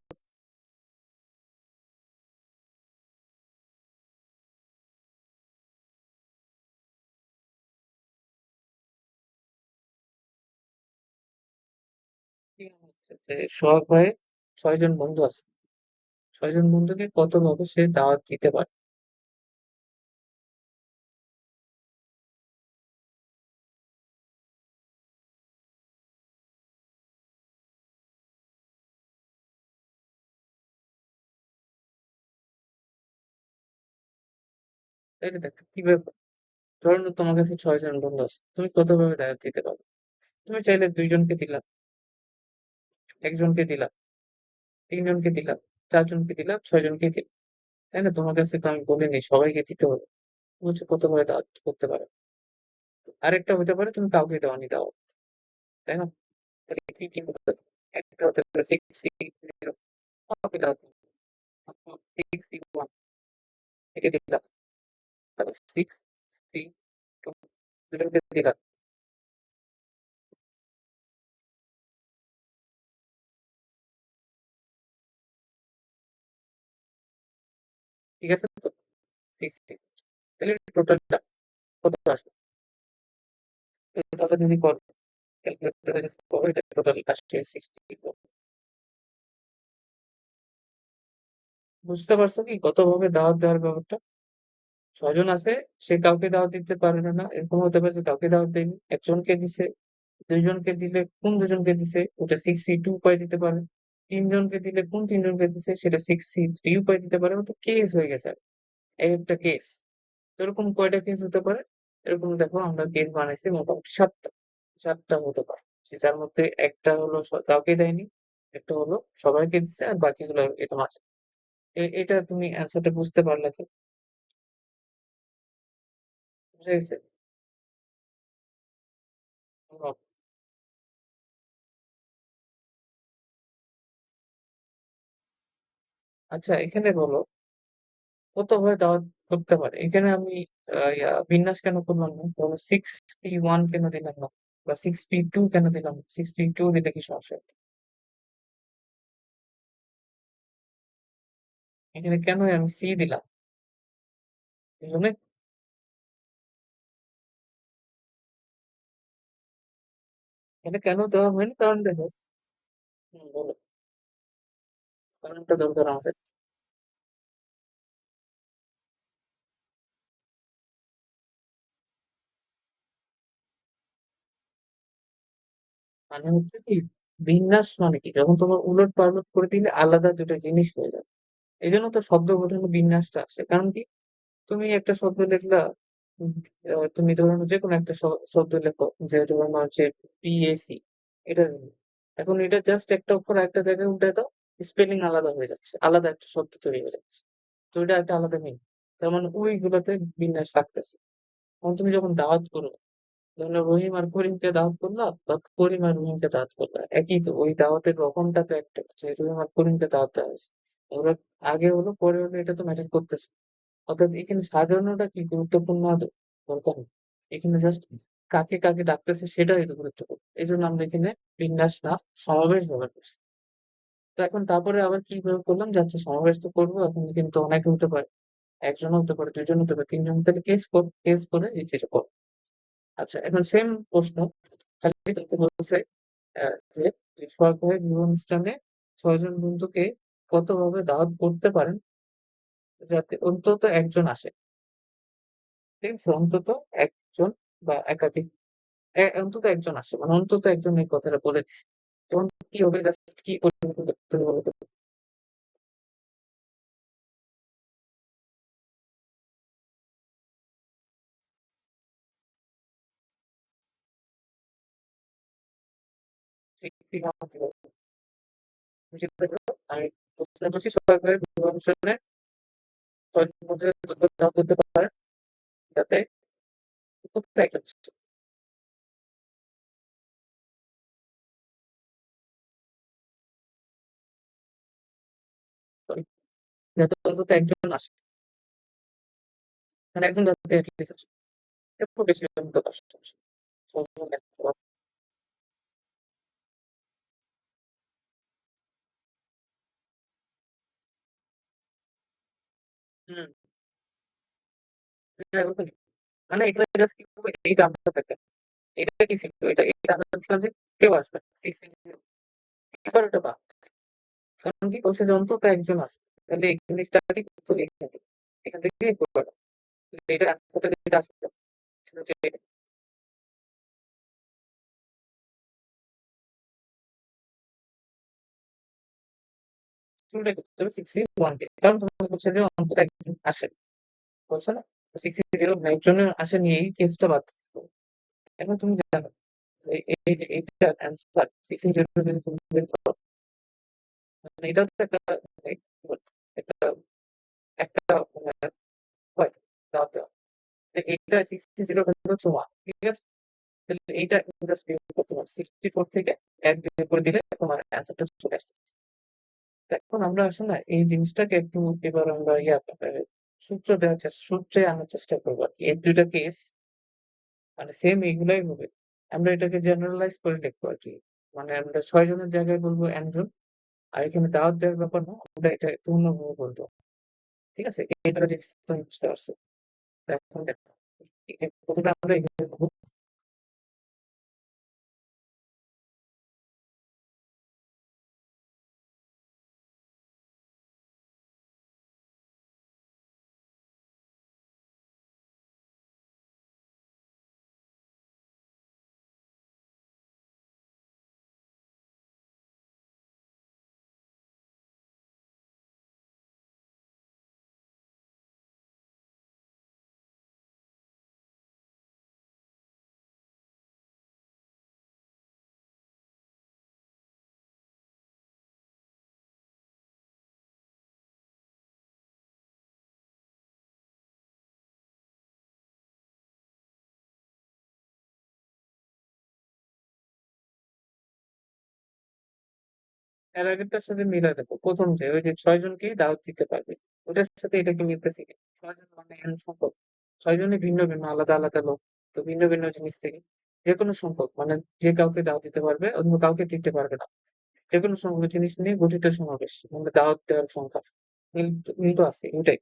A: কি হচ্ছে যে সোহাগ ভাইয়ের ৬ জন বন্ধু আছে। ৬ জন বন্ধুকে কতভাবে সে দাওয়াত দিতে পারে? তাই না? দেখো কিভাবে, ধরো তোমার কাছে ৬ জন বন্ধু আছে, তুমি কতভাবে দাওয়াত দিতে পারো? তুমি চাইলে ২ জনকে দিলা, একজনকে দিলা, ৩ জনকে দিলা, ৪ জনকে দিলা, ৬ জনকে দিলা। তাই না? তোমার কাছে তো আমি বলিনি সবাইকে দিতে হবে। তুমি হচ্ছে কতভাবে দাওয়াত করতে পারো। আরেকটা হতে পারে তুমি কাউকে দেওয়ানি দাও, তাই না? তাহলে কি হতে পারে? একটা হতে পারে 6 6 0 কাউকে দাওয়াত দিলাম, 6 6 1 একে দিলাম, তারপর 6 3 2 দুজনকে দিলাম। ঠিক আছে তো? 6 6 তাহলে টোটালটা কত আসবে? টোটালটা যদি করো, ক্যালকুলেটরে যদি করো, এটা টোটাল আসছে 64। বুঝতে পারছো কি কতভাবে দাওয়াত দেওয়ার ব্যাপারটা? ৬ জন আছে, সে কাউকে দাওয়াত দিতে পারবে না, এরকম হতে পারে যে কাউকে দাওয়াত দেয়নি, একজনকে দিছে, ২ জনকে দিলে কোন ২ জনকে দিছে ওটা 6C2 উপায় দিতে পারে, ৩ জনকে দিলে কোন ৩ জনকে দিছে সেটা 6C3 উপায় দিতে পারে। তো কেস হয়ে গেছে আর, এক একটা কেস। তো এরকম কয়টা কেস হতে পারে? এরকম দেখো আমরা কেস বানাইছি মোটামুটি ৭টা। ৭টা হতে পারে, যার মধ্যে একটা হলো কাউকে দেয়নি, একটা হলো সবাইকে দিছে, আর বাকিগুলো এটা মাঝে। এটা তুমি অ্যান্সারটা বুঝতে পারলে কি? বুঝে গেছে? আচ্ছা এখানে বলো কতভাবে দাওয়াত করতে পারে? এখানে আমি বিন্যাস কেন করলাম না? বলো 6P1 কেন দিলাম না? বা 6P2 কেন দিলাম না? 6P2 দিলে কি সমস্যা হতো? এখানে কেন আমি সি দিলাম? এজন্য এটা কেন দেওয়া হয়নি? কারণ দেখো বলো। কারণটা দরকার আমাদের। মানে হচ্ছে কি বিন্যাস মানে কি? যখন তোমার উলট-পালট করে দিলে আলাদা ২ টা জিনিস হয়ে যাবে। এজন্য তো শব্দ গঠনে বিন্যাসটা আসে। কারণ কি? তুমি একটা শব্দ লিখলা, উম তুমি ধরো যেকোনো একটা শব্দ লেখো যে ধরুন হচ্ছে PAC এটা এখন এটা জাস্ট একটা অক্ষর আরেকটা জায়গায় উল্টায় দাও, স্পেলিং আলাদা হয়ে যাচ্ছে। আলাদা একটা শব্দ তৈরি হয়ে যাচ্ছে। তো এটা একটা আলাদা মিনিং। তার মানে ওইগুলাতে বিন্যাস রাখতেছে। এখন তুমি যখন দাওয়াত করো, ধরো রহিম আর করিমকে দাওয়াত করলা বা করিম আর রহিমকে দাওয়াত করলা। একই তো ওই দাওয়াতের রকমটা তো একটা যে রহিম আর করিমকে দাওয়াত দেওয়া হয়েছে। ওরা আগে হলো পরে হলো এটা তো ম্যাটার করতেছে। অর্থাৎ এখানে সাজানোটা কি গুরুত্বপূর্ণ আদৌ? দরকার নেই। এখানে জাস্ট কাকে কাকে ডাকতেছে সেটাই তো গুরুত্বপূর্ণ। এজন্য আমরা এখানে বিন্যাস না সমাবেশ ব্যবহার করছি। তো এখন তারপরে আবার কি প্রয়োগ করলাম যে আচ্ছা সমাবেশ তো করবো এখন কিন্তু অনেকে হতে পারে। ১ জন হতে পারে, ২ জন হতে পারে, ৩ জন তাহলে কেস করে এই যেটা করো। আচ্ছা এখন সেম প্রশ্ন খালি তোকে বলছে আ যে যে সোহাগ ভাইয়ের বিবাহ অনুষ্ঠানে ৬ জন বন্ধুকে কতভাবে দাওয়াত করতে পারেন যাতে অন্তত ১ জন আসে। ঠিক আছে? অন্তত ১ জন বা একাধিক অন্তত ১ জন আসে। মানে অন্তত ১ জন এই কথাটা বলে দিছে। তখন কি হবে জাস্ট কি পরিবর্তন করতে হবে বলো তো? ঠিক ঠিক আমাকে বলো। তুমি চিন্তা করো আমি প্রশ্ন করছি সোহাগ ভাইয়ের বিবাহ অনুষ্ঠানে ৬ জনের মধ্যে কতজন দাওয়াত করতে পারেন যাতে অন্তত ১ জন আসে। সরি যাতে অন্তত ১ জন আসে। মানে ১ জন যাতে এটলিস্ট আসে। এরপর বেশি হলে তো কষ্ট। ৬ জন আসতে পারবে। হুম, হ্যাঁ ওখানে। মানে এখানে জাস্ট কি করবে এই জানতে থাকে। এটা কি ছিল? এটা আমরা দেখলাম যে কেউ আসবে না। এবার ওটা বাদ। কারণ কি বলছে যে অন্তত একজন আসবে। তাহলে এই জিনিসটাকে কিন্তু এখান থেকে করবে না। এটার আনসারটা যেটা আসবে সেটা হচ্ছে শুরুটাই করতে হবে 61 কে। কারণ তোমাকে বলছে যে অন্তত একজন আসে। বলছে না? তো 60 একজনের আসেনি এই কেসটা বাদ দিতে হবে। এখন তুমি জানো যে এই যে এইটার অ্যান্সার 60 যদি তুমি বের করো মানে এটা হচ্ছে একটা মানে কি বলবো একটা একটা মানে হয় দাওয়াত দেওয়া। যে এইটা 60 ভ্যালু হচ্ছে 1 ঠিক আছে? তাহলে এইটা জাস্ট বের করতে পারো। 64 থেকে ১ বের করে দিলে তোমার অ্যান্সারটা চলে আসছে। এখন আমরা আসলে না এই জিনিসটাকে একটু এবার আমরা সূত্রে আনার চেষ্টা করবো আরকি। এই ২ টা কেস মানে সেম এগুলাই হবে। আমরা এটাকে জেনারেলাইজ করে লিখবো আরকি। মানে আমরা ৬ জনের জায়গায় বলবো n জন। আর এখানে দাওয়াত দেওয়ার ব্যাপার না। আমরা এটা একটু অন্যভাবে বলবো। ঠিক আছে? এই ২ টা জিনিস তুমি বুঝতে পারছো। তো এখন দেখো কতটা আমরা এগিয়ে যাবো এর আগেরটার সাথে মিলায় দেখো। ১ম যে ওই যে ৬ জনকেই দাওয়াত দিতে পারবে। ওটার সাথে এটাকে মিলতেছে কি? ৬ জন মানে এন সংখ্যক। ৬ জনই ভিন্ন, ভিন্ন আলাদা, আলাদা লোক। তো ভিন্ন, ভিন্ন জিনিস থেকে যেকোনো সংখ্যক মানে যে কাউকে দাওয়াত দিতে পারবে অথবা কাউকে দিতে পারবে না। যেকোনো সংখ্যক জিনিস নিয়ে গঠিত সমাবেশ। মানে দাওয়াত দেওয়ার সংখ্যা। মিল মিল তো আছে ওটাই।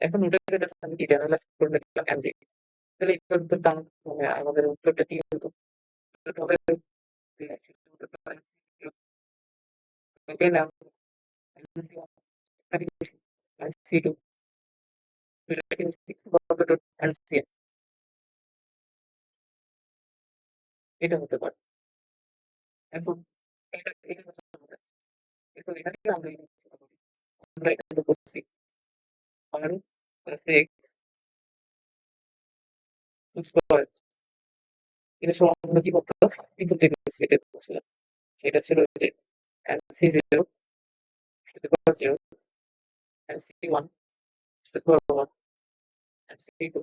A: এখন ওটাকে যখন আমি জেনারেলাইজ করে দেখলাম এন দিয়ে। তাহলে এটার উত্তরটা মানে আমাদের উত্তরটা কি হতো? উত্তরটা হবে C2 এটা হতে পারে। এখন এটা হতে পারে। এখন এটা থেকে আমরা আমরা এটা তো করছি। আর স্কয়ার এটা সমান আমরা কি করতাম? ইনপুট থেকে সেটা করছিলাম। সেটা ছিল যে C0 to the power 0 and C1 to the power 1 and C2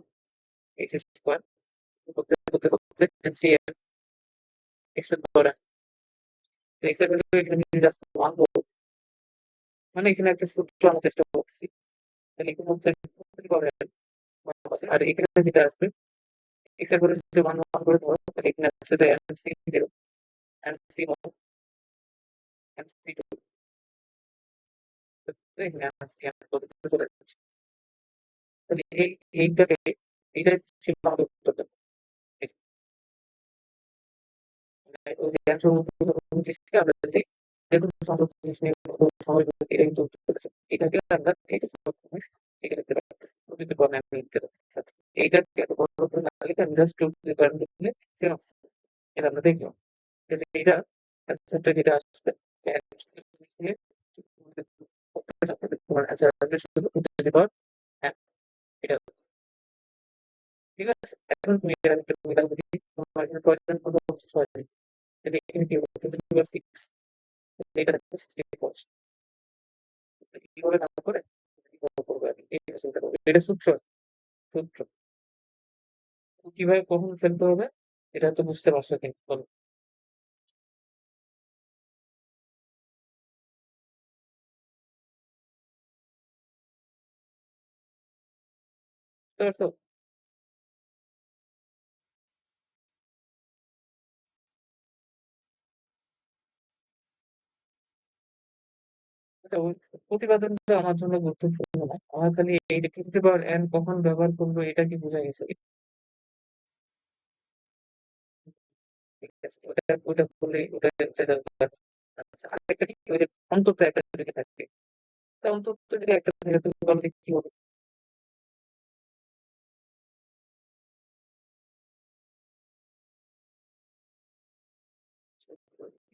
A: x square করতে and CM x to the power n। তো x এর ভ্যালু এখানে যদি জাস্ট 1 বলবো, মানে এখানে একটা সূত্র আনার চেষ্টা করতেছি। তাহলে এখানে হচ্ছে পাওয়ার n আর এখানে যেটা আসবে x এর ভ্যালু যদি 1 1 করে ধরো তাহলে এখানে আসছে যে n C0 and C1 and C2 তো এখানে আসছে চলে যাচ্ছে। তাহলে এইটাকে এইটাই ছিল আমাদের উত্তরটা। ওই যে একশো উনত্রিশকে আমরা যদি যেকোনো সংখ্যক জিনিস নিয়ে সময় এটা কিন্তু উত্তর করেছে। এটাকে আমরা এইটা সবসময় এটা লিখতে পারি। প্রতিটি বর্ণে আমি লিখতে পারি। এইটাকে এত বড় করে না লিখে আমি জাস্ট টু দি পাওয়ার দিলে এটা আমরা দেখলাম। তাহলে এটা অ্যান্সারটা যেটা আসবে আচ্ছা শুধু টু দি পাওয়ার হ্যাঁ এটা ঠিক আছে। এখন তুমি এটা একটা মিলান দেখি তোমার এখানে কয়জন কত হচ্ছে ৬ জন। তাহলে এখানে কি হবে? টু দি পাওয়ার 6 এটা কিভাবে না করে কিভাবে করবো আমি এটা চিন্তা করবো। এটা সূত্র সূত্র কিভাবে কখন ফেলতে হবে এটা তো বুঝতে পারছো কিন্তু বলো বুঝতে পারছো? আচ্ছা, ওই প্রতিপাদনটা আমার জন্য গুরুত্বপূর্ণ না, আমার খালি এই যে টু পাওয়ার এন কখন ব্যবহার করবো এটা কি বোঝা গেছে। ঠিক আছে ওটা করলে ওটা দরকার। আচ্ছা, আরেকটা কি ওই যে অন্তত একটা থেকে থাকবে তা অন্তত যদি একটা থেকে তুমি বলো যে কি হবে।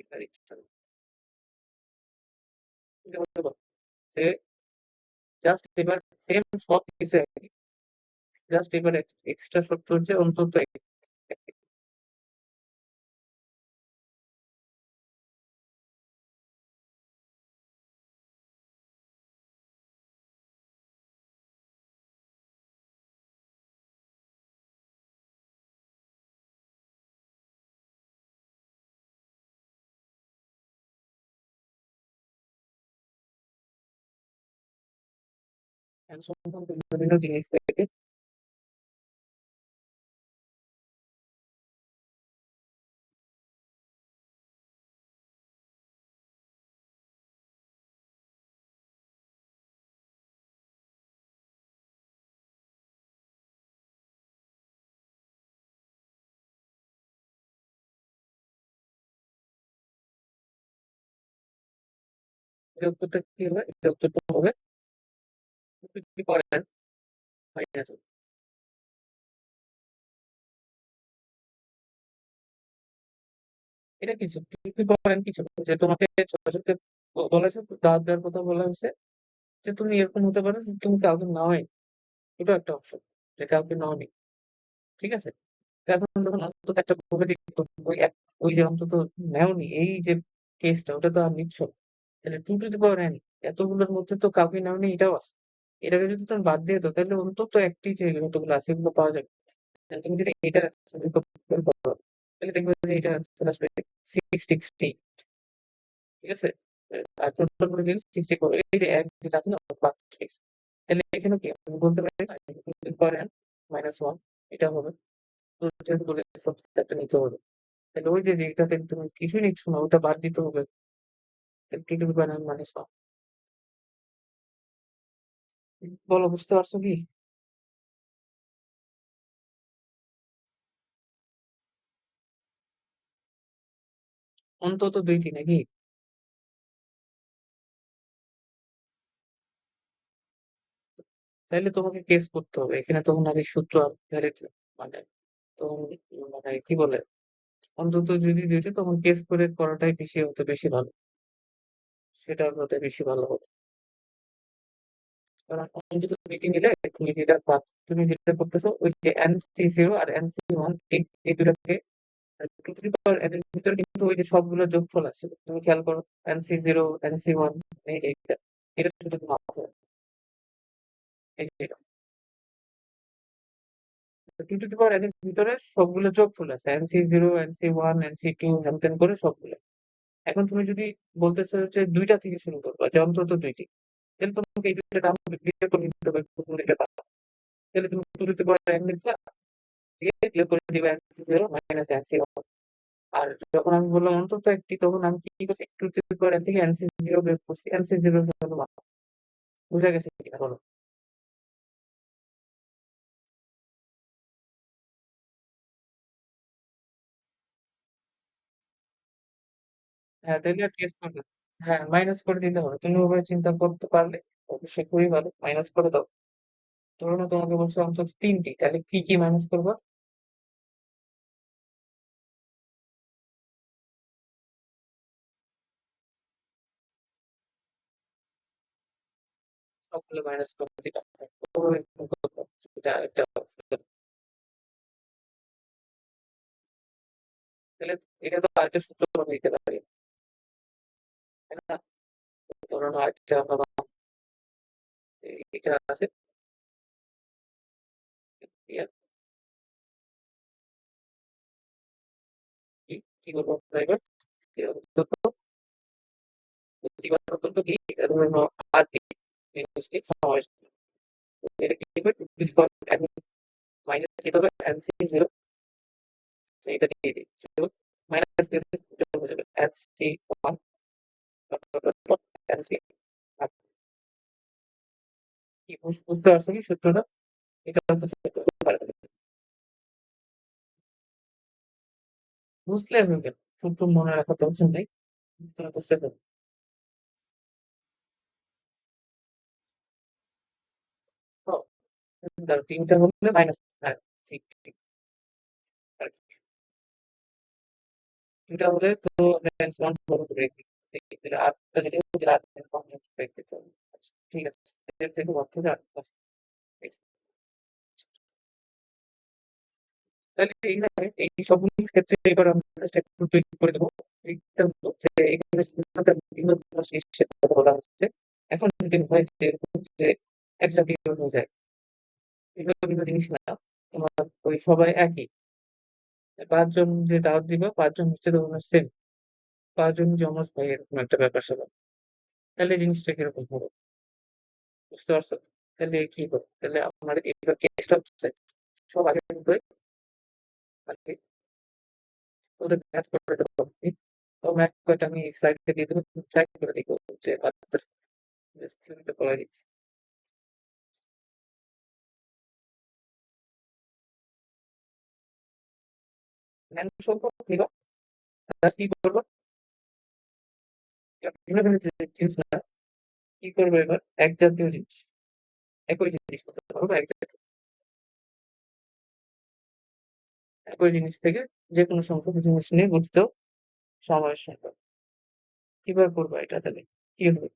A: এটার ইচ্ছা এটা বলতে পারো যে জাস্ট এবার সেম সব কিছু একই জাস্ট এবার এক্সট্রা শর্ত হচ্ছে অন্তত সংখ্যক ভিন্ন ভিন্ন জিনিস থেকে এই উত্তরটা কি হবে? এই উত্তরটা হবে কি করেন মাইনাস এটা কিছু কি করেন কিছু যে তোমাকে ছোট ছোট বলা হয়েছে দাঁত দেওয়ার কথা বলা হয়েছে যে তুমি এরকম হতে পারো যে তুমি কাউকে নাওই এটা একটা অপশন যে কাউকে নাওনি ঠিক আছে। তো এখন যখন অন্তত একটা ভাবে দেখতো ওই যে অন্তত নেওনি এই যে কেসটা ওটা তো আর নিচ্ছ না। তাহলে two to the power N এতগুলোর মধ্যে তো কাউকে নাওনি এটাও আছে। এটাকে যদি তুমি বাদ দিয়ে দাও তাহলে অন্তত একটি যে যতগুলো আছে এগুলো পাওয়া যাবে। তুমি যদি এটার অ্যান্সার বের করতে পারো তাহলে দেখবে যে এটার অ্যান্সার আসবে 63 ঠিক আছে। আর টোটাল করে দিলে 64 এই যে এক যেটা আছে না matrix তাহলে এখানে কি আমি বলতে পারি না মাইনাস 1 এটা হবে। তো যেহেতু বলেছো একটা নিতে হবে। তাহলে ওই যে যেটাতে তুমি কিছুই নিচ্ছ না ওটা বাদ দিতে হবে। তাহলে 2 টু দি পাওয়ার মাইনাস 1 বলো বুঝতে পারছো কি? অন্তত ২ টি নাকি? তাইলে তোমাকে কেস করতে হবে। এখানে তখন আর এই সূত্র আর ভ্যালিড মানে তখন মানে কি বলে অন্তত যদি ২ টা তখন কেস করে করাটাই বেশি ভালো। সেটা হতে বেশি ভালো হবে। কারণ অন্তত ২ টি নিলে তুমি যেটা করতেছো ওই যে NC0 আর NC1 এই ২ টাকে 2 টু দি পাওয়ার n এর ভিতরে কিন্তু ওই যে সবগুলো যোগফল আছে। তুমি খেয়াল করো NC0, NC1 এই যে এইটা। এটা শুধু তোমার মাথায় এই যে এটা। 2 টু দি পাওয়ার n এর ভিতরে সবগুলো যোগফল আছে। NC0, NC1, NC2 হ্যান-ত্যান করে সবগুলো। এখন তুমি যদি বলতেছো যে ২ টা থেকে শুরু করবা যে অন্তত ২ টি। তাহলে তোমাকে এই ২ টা টার্ম ক্লিয়ার করে নিতে হবে প্রথম দিকে পাবা। তাহলে তুমি 2 টু দি পাওয়ার n লিখবা, দিয়ে ক্লিয়ার করে দিবা NC0 মাইনাস NC1। আর যখন আমি বললাম অন্তত একটি তখন আমি কি করছি 2 টু দি পাওয়ার n থেকে NC0 বের করছি। NC0 সমান 1 বুঝা গেছে কিনা বলো? হ্যাঁ, তাইলে আর টেস্ট করবে না। হ্যাঁ, মাইনাস করে দিতে হবে। তুমি ওভাবে চিন্তা করতে পারলে অবশ্যই খুবই ভালো। মাইনাস করে দাও। ধরো না তোমাকে বলছে অন্তত ৩ টি। তাহলে কি মাইনাস করবা? সবগুলো মাইনাস করে দিবা। ওভাবে করতে পারো। এটা একটা তাহলে এটা তো আরেকটা সূত্র আমরা নিতে পারি। তাই না? ধরো না আরেকটা আমরা এটা আছে ইয়া কি করবো আমরা এবার? অন্তত প্রতিবার অন্তত কি ধরে নাও আর কি জিনিসটি সমাবেশ এটা কি হবে 2 two the power n minus কি হবে NC0 এটা দিয়ে দিই মাইনাস হয়ে যাবে NC1 NC কি বুঝতে পারছো কি সূত্রটা? এটা হচ্ছে সূত্র বুঝলে হবে কেন সূত্র মনে রাখার দরকার নেই বুঝতে চেষ্টা করো তো, তার তিনটা হলে মাইনাস হ্যাঁ ঠিক ঠিক আর দুটা হলে তো রেঞ্জ ওয়ান বড় করে রেখে আটটা যেটা হচ্ছে আট ফর্ম রেখে দিতে হবে আচ্ছা, ঠিক আছে এর থেকে বড় থেকে আট তাহলে এইখানে এই সবগুলোর ক্ষেত্রে এবার আমরা জাস্ট একটু তৈরি করে দেবো এইটা হলো যে এখানে শুধুমাত্র বিভিন্ন জিনিসের কথা বলা হচ্ছে এখন যদি হয় যে এরকম যে এক জাতীয় হয়ে যায় ভিন্ন ভিন্ন জিনিস না তোমার ওই সবাই একই ৫ জন যে দাওয়াত দিবে ৫ জন হচ্ছে তোমার সেম ৫ জন যমজ ভাই এরকম একটা ব্যাপার-স্যাপার। তাহলে জিনিসটা কিরকম হবে? বুঝতে পারছো? তাহলে কি হবে? তাহলে আমাদের এবার কেসটা হচ্ছে সব আগের মতোই আরকি ওদের ম্যাথ করে দেবো আমি। তো ম্যাথ কয়টা আমি স্লাইডে দিয়ে দেবো তুমি ট্রাই করে দেখো যে বাচ্চার থিওরিটা করাই দিচ্ছি। ন্যানো সংখ্যক নিবা তার কি করবা? ভিন্ন ভিন্ন জিনিস না কি করবে এবার এক জাতীয় জিনিস একই জিনিস করতে পারবো একই জিনিস থেকে যে কোনো সংখ্যক জিনিস নিয়ে গঠিত সময়ের সংখ্যা কিভাবে করবা এটা তাহলে কি হবে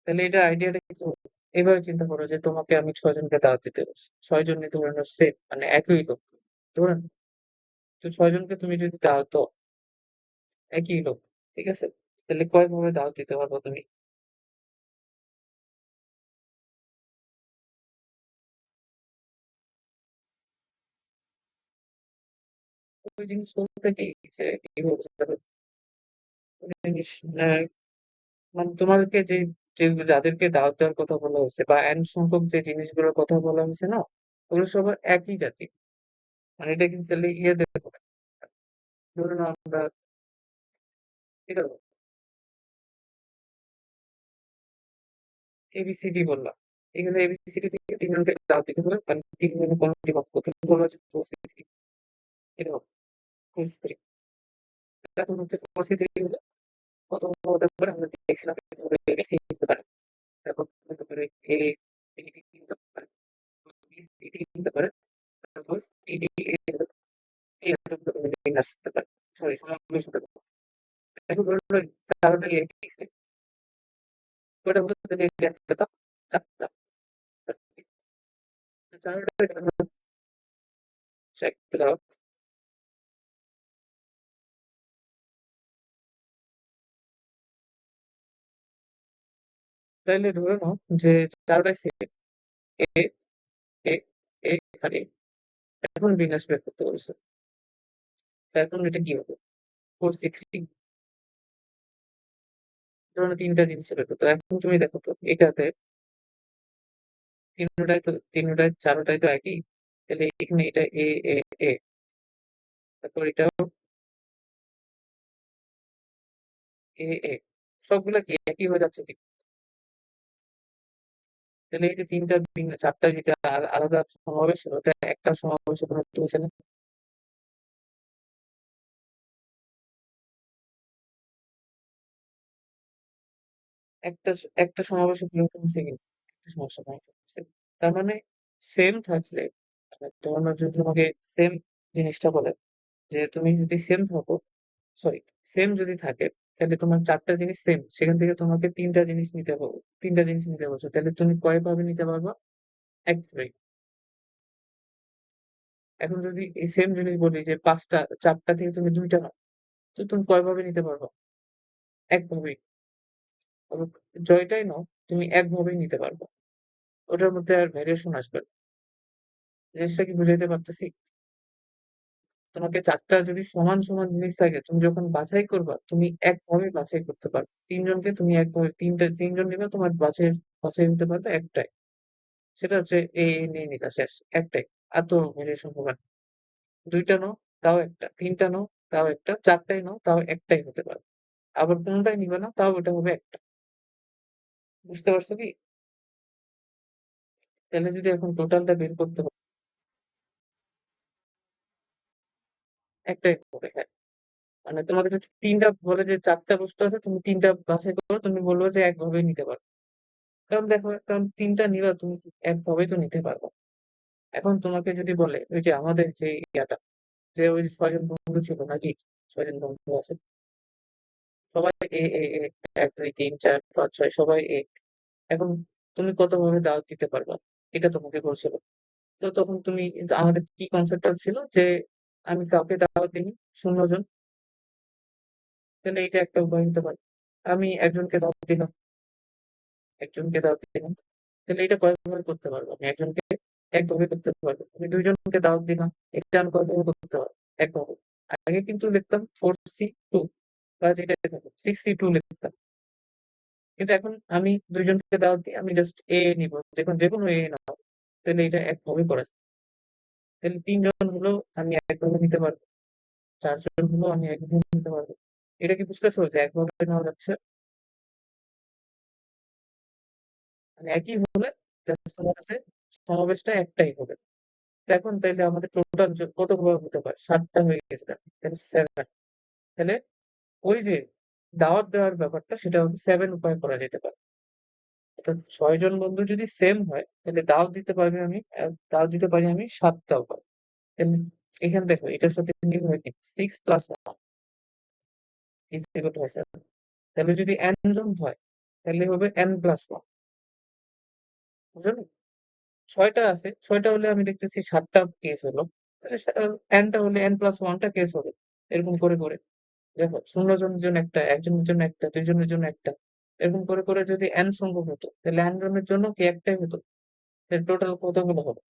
A: তাহলে এটা আইডিয়াটা কিন্তু এভাবে চিন্তা করো যে তোমাকে আমি ৬ জনকে দাওয়াত দিতে বলছি ৬ জনই ধরে নাও সেম মানে একই লোক ধরে নাও তো ৬ জনকে তুমি যদি দাও তো একই লোক ঠিক আছে তাহলে কয়ভাবে দাওয়াত দিতে পারবো তুমি ওই জিনিস বলতে কি যে কিভাবে বুঝতে পারবে? জিনিস মানে তোমাকে যে যাদেরকে দাওয়াত দেওয়ার কথা বলা হয়েছে বা এন সংখ্যক যে জিনিসগুলোর কথা বলা হয়েছে না, ওগুলো সবার একই জাতি। মানে এটা কিন্তু তাহলে দেখো, ধরুন আমরা এটা এবিসিডি বললাম। এখানে এবিসিডি থেকে তিনজনকে দাওয়াত দিতে হবে, মানে তিনজনের কমিটি গঠন করতে হবে। বলা হচ্ছে পরিস্থিতি, এরকম পরিস্থিতি। এখন হচ্ছে পরিস্থিতি হলো কত হতে পারে আমরা দেখছিলাম এবিসি নিতে পারে। তারপর হতে পারে এ এডি নিতে পারে, বি সিডি নিতে পারে, তারপর টিডি এ আসতে পারে। সরি সমাবেশ হতে পারে। এখন ধরুন কারোটা একই ওটা হতে পারে একটা চারটা কারোটা একটা তাইলে ধরে নাও যে চারটায় সেকেন্ড এ এ এ আর এ এখন বিন্যাস বের করতে বলছে। এখন এটা কি হবে? 4 6 ধরুন তিনটা জিনিস বের করতে হবে। এখন তুমি দেখো তো এটাতে তিনটায় চারোটায় তো একই। তাহলে এখানে এটা এ এ এ তারপর এটাও এ এ সবগুলা কি একই হয়ে যাচ্ছে কি? তাহলে এই যে তিনটা চারটা যেটা আলাদা সমাবেশ ওটা একটা সমাবেশে পরিণত হয়েছে না? একটা একটা সমাবেশে পরিণত হয়েছে কিন্তু একটা সমস্যা পরিণত হয়েছে। তার মানে সেম থাকলে তোমার যদি তোমাকে সেম জিনিসটা বলে যে তুমি যদি সেম থাকো, সরি, সেম যদি থাকে তাহলে তোমার চারটা জিনিস সেম, সেখান থেকে তোমাকে তিনটা জিনিস নিতে বলছো, তাহলে তুমি কয়ভাবে নিতে পারবা? একভাবে। এখন যদি এই সেম জিনিস বলি যে চারটা থেকে তুমি দুইটা নাও, তো তুমি কয়ভাবে নিতে পারবা? একভাবেই। অর্থাৎ জয়টাই নাও, তুমি একভাবেই নিতে পারবা। ওটার মধ্যে আর ভ্যারিয়েশন আসবে না। জিনিসটা কি বুঝাইতে পারতেছি? তোমাকে চারটা যদি সমান সমান জিনিস থাকে, তুমি যখন বাছাই করবা তুমি একভাবে বাছাই করতে পারবে। তিনজনকে তুমি একভাবে তিনজন নিবে, তোমার বাছাই হতে পারবে একটাই। সেটা হচ্ছে নিয়ে নিলা শেষ। একটাই। আর তো ভেরিয়েশন হবে না। ২ টা নাও, তাও একটা। ৩ টা নাও, তাও একটা। ৪ টাই নাও, তাও একটাই হতে পারে। আবার কোনটাই নিবে না, তাও ওটা হবে একটা। বুঝতে পারছো কি? তাহলে যদি এখন টোটালটা বের করতে হয়, একটাই হবে, হ্যাঁ। মানে তোমাকে যদি ৩ টা বলে যে ৪ টা বস্তু আছে, তুমি ৩ টা বাছাই করো, তুমি বলবে যে একভাবেই নিতে পারো। কারণ ৩ টা নিবা তুমি একভাবেই তো নিতে পারবা। এখন তোমাকে যদি বলে ওই যে আমাদের যে ইয়াটা, যে ওই ৬ জন বন্ধু ছিল নাকি? ৬ জন বন্ধু আছে। সবাই এ ১, ২, ৩, ৪, ৫, ৬ সবাই এ। এখন তুমি কতভাবে দাওয়াত দিতে পারবা? এটা তোমাকে বলছিল। তো তখন তুমি আমাদের কি কনসেপ্টটা ছিল যে আমি কাউকে দাওয়াত দিইনি, ০ জন। তাহলে এটা একটা উপায় হতে পারে। আমি একজনকে দাওয়াত দিলাম। তাহলে এটা কয়ভাবে করতে পারবো? আমি একজনকে একভাবে করতে পারবো। আমি ২ জনকে দাওয়াত দিলাম। এটা আমি কয়ভাবে করতে পারবো? একভাবে। আগে কিন্তু লিখতাম 4C2 বা যেটাই থাকুক 6C2 লিখতাম। কিন্তু এখন আমি ২ জনকে দাওয়াত দিয়ে আমি জাস্ট নিবো। যেকোনো নাও। তাহলে এটা একভাবে করা যায়। তাহলে ৩ জন হলেও আমি একভাবে নিতে পারবো। ৪ জন হলেও আমি একভাবে নিতে পারবো। এটা কি বুঝতেছো যে একভাবে নেওয়া যাচ্ছে? মানে একই হলে জাস্ট তোমার কাছে সমাবেশটা একটাই হবে। তো এখন তাইলে আমাদের টোটাল কতগুলো হতে পারে? ৭ টা হয়ে গেছে তাহলে 7। তাহলে ওই যে দাওয়াত দেওয়ার ব্যাপারটা সেটা হবে 7 উপায়ে করা যেতে পারে। অর্থাৎ ৬ জন বন্ধু যদি সেম হয় তাহলে দাওয়াত দিতে পারি আমি ৭ টা উপায়। তাহলে এখানে দেখো এটার সাথে মিল হয় কি? 6 প্লাস 1 is equal to 7। তাহলে যদি n জন হয় তাহলে হবে n প্লাস 1। বুঝলে? ৬ টা আছে। ৬ টা হলে আমি দেখতেছি ৭ টা কেস হলো। তাহলে n টা হলে n প্লাস 1 টা কেস হবে। এরকম করে দেখো ০ জনের জন্য একটা, ১ জনের জন্য একটা, ২ জনের জন্য একটা। এরকম করে যদি n সংখ্যক হতো তাহলে n জনের জন্য কি একটাই হতো? তাহলে টোটাল কতগুলো হবে?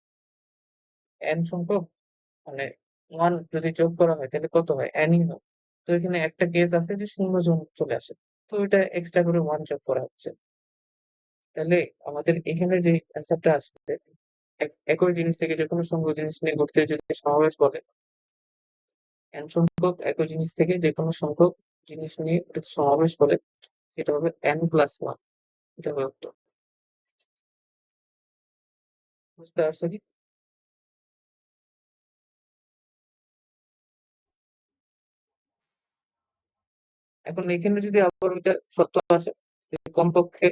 A: n সংখ্যক মানে 1 যদি যোগ করা হয় তাহলে কত হয়? n ই হয়। তো এখানে একটা কেস আছে যে শূন্য জন চলে আসে, তো এটা এক্সট্রা করে ওয়ান যোগ করা হচ্ছে। তাহলে আমাদের এখানে যে অ্যান্সারটা আসবে, একই জিনিস থেকে যে কোনো সংখ্যক জিনিস নিয়ে ঘটতে যদি সমাবেশ বলে, n সংখ্যক একই জিনিস থেকে যে কোনো সংখ্যক জিনিস নিয়ে যদি সমাবেশ বলে, এটা হবে n+1। এটা হবে উত্তর। বুঝতে পারছো কি? এখন এখানে যদি আবার ওইটা সত্য আসে, যে কমপক্ষে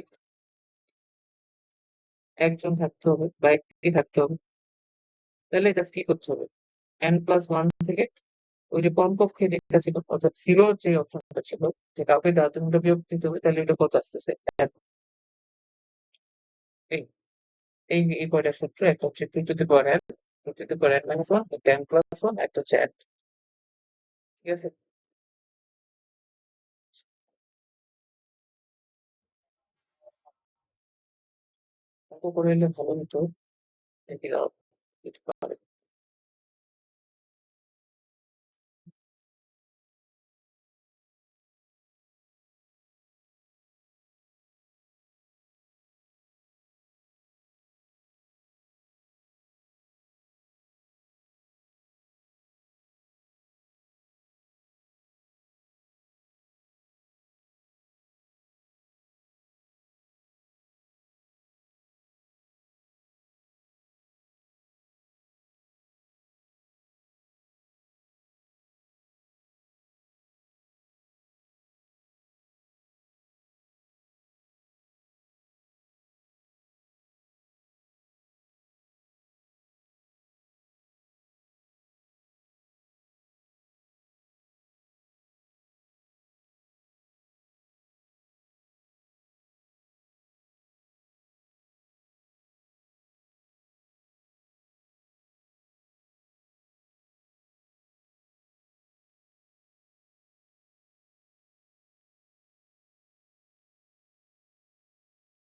A: একজন থাকতে হবে বা একটি থাকতে হবে, তাহলে এটা কি করতে হবে? n+1 থেকে ওই যে কমপক্ষে যেটা ছিল, অর্থাৎ জিরোর যে অপশনটা ছিল, যে কাউকে দ্বারা তুমি বিয়োগ দিতে হবে, তাহলে এটা কত আসতেছে? এই এই কয়টা সূত্র, একটা হচ্ছে two to the power n, two to the power n-1, একটা n+1, একটা হচ্ছে n। ঠিক আছে? অঙ্ক করে নিলে ভালো হতো, দেখি দাও দিতে পারে।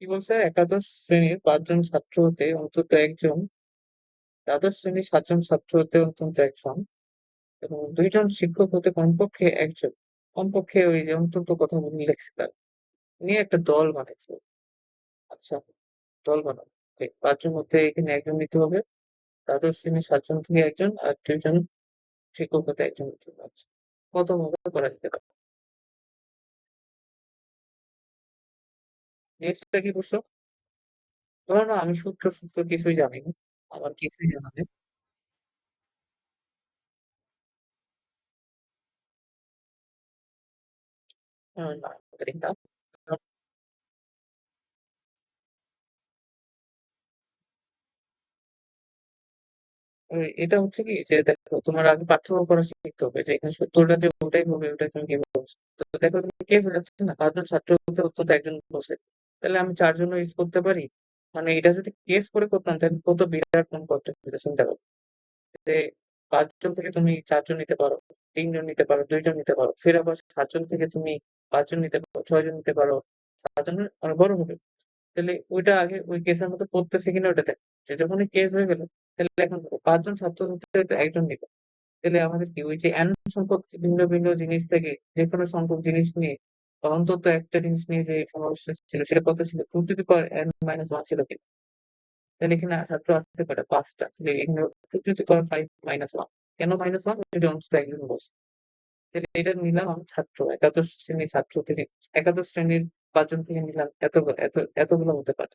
A: কি বলছে? একাদশ শ্রেণীর 5 জন ছাত্র হতে অন্তত একজন, দ্বাদশ শ্রেণীর 7 জন ছাত্র হতে অন্তত একজন, এবং 2 জন শিক্ষক হতে কমপক্ষে একজন। কমপক্ষে ওই যে অন্তত কথা উল্লেখ তার নিয়ে একটা দল বানাইছে। আচ্ছা, দল বানানো। 5 জন মধ্যে এখানে একজন নিতে হবে, দ্বাদশ শ্রেণীর 7 জন থেকে একজন, আর 2 জন শিক্ষক হতে একজন নিতে হবে। আচ্ছা, কত ভাবে করা যেতে পারে? নেক্সটটা কি করছো? ধরো না, আমি সূত্র সূত্র কিছুই জানি না, আমার কিছুই জানা নেই। না, জানি না। এটা হচ্ছে কি যে দেখো, তোমার আগে পার্থক্য করা শিখতে হবে যে এখানে সত্যটা যে ওটাই হবে, ওটা তুমি কি বলছো। তো দেখো, তুমি কেস হয়ে যাচ্ছে না, 5 জন ছাত্র হতে অন্তত একজন বসে, তাহলে আমি 4 জনও ইউজ করতে পারি। মানে এটা যদি কেস করে করতাম, তাহলে কত বিরাট কোন কষ্ট হতো চিন্তা করো। যে 5 জন থেকে তুমি 4 জন নিতে পারো, 3 জন নিতে পারো, 2 জন নিতে পারো, ফের আবার 7 জন থেকে তুমি 5 জন নিতে পারো, 6 জন নিতে পারো, 7 জনের অনেক বড় হবে। তাহলে ওইটা আগে ওই কেসের মতো পড়তেছে কিনা ওটা দেখ। যে যখনই কেস হয়ে গেল, তাহলে এখন 5 জন ছাত্র হতে তো একজন নিবে। তাহলে আমাদের কি ওই যে n সংখ্যক ভিন্ন ভিন্ন জিনিস থেকে যে কোনো সংখ্যক জিনিস নিয়ে, বা অন্তত একটা জিনিস নিয়ে যে সমস্যা ছিল, সেটা কত ছিল? Two to the power n-1 ছিল কি? তাহলে এখানে ছাত্র আসতে পারে 5টা, তাহলে এখানে টু টু দি পাওয়ার 5-1। কেন -1? এটা অন্তত একজন বলছে। তাহলে এটা নিলাম আমি ছাত্র, একাদশ শ্রেণীর ছাত্র থেকে, একাদশ শ্রেণীর 5 জন থেকে নিলাম, এতগুলো হতে পারে।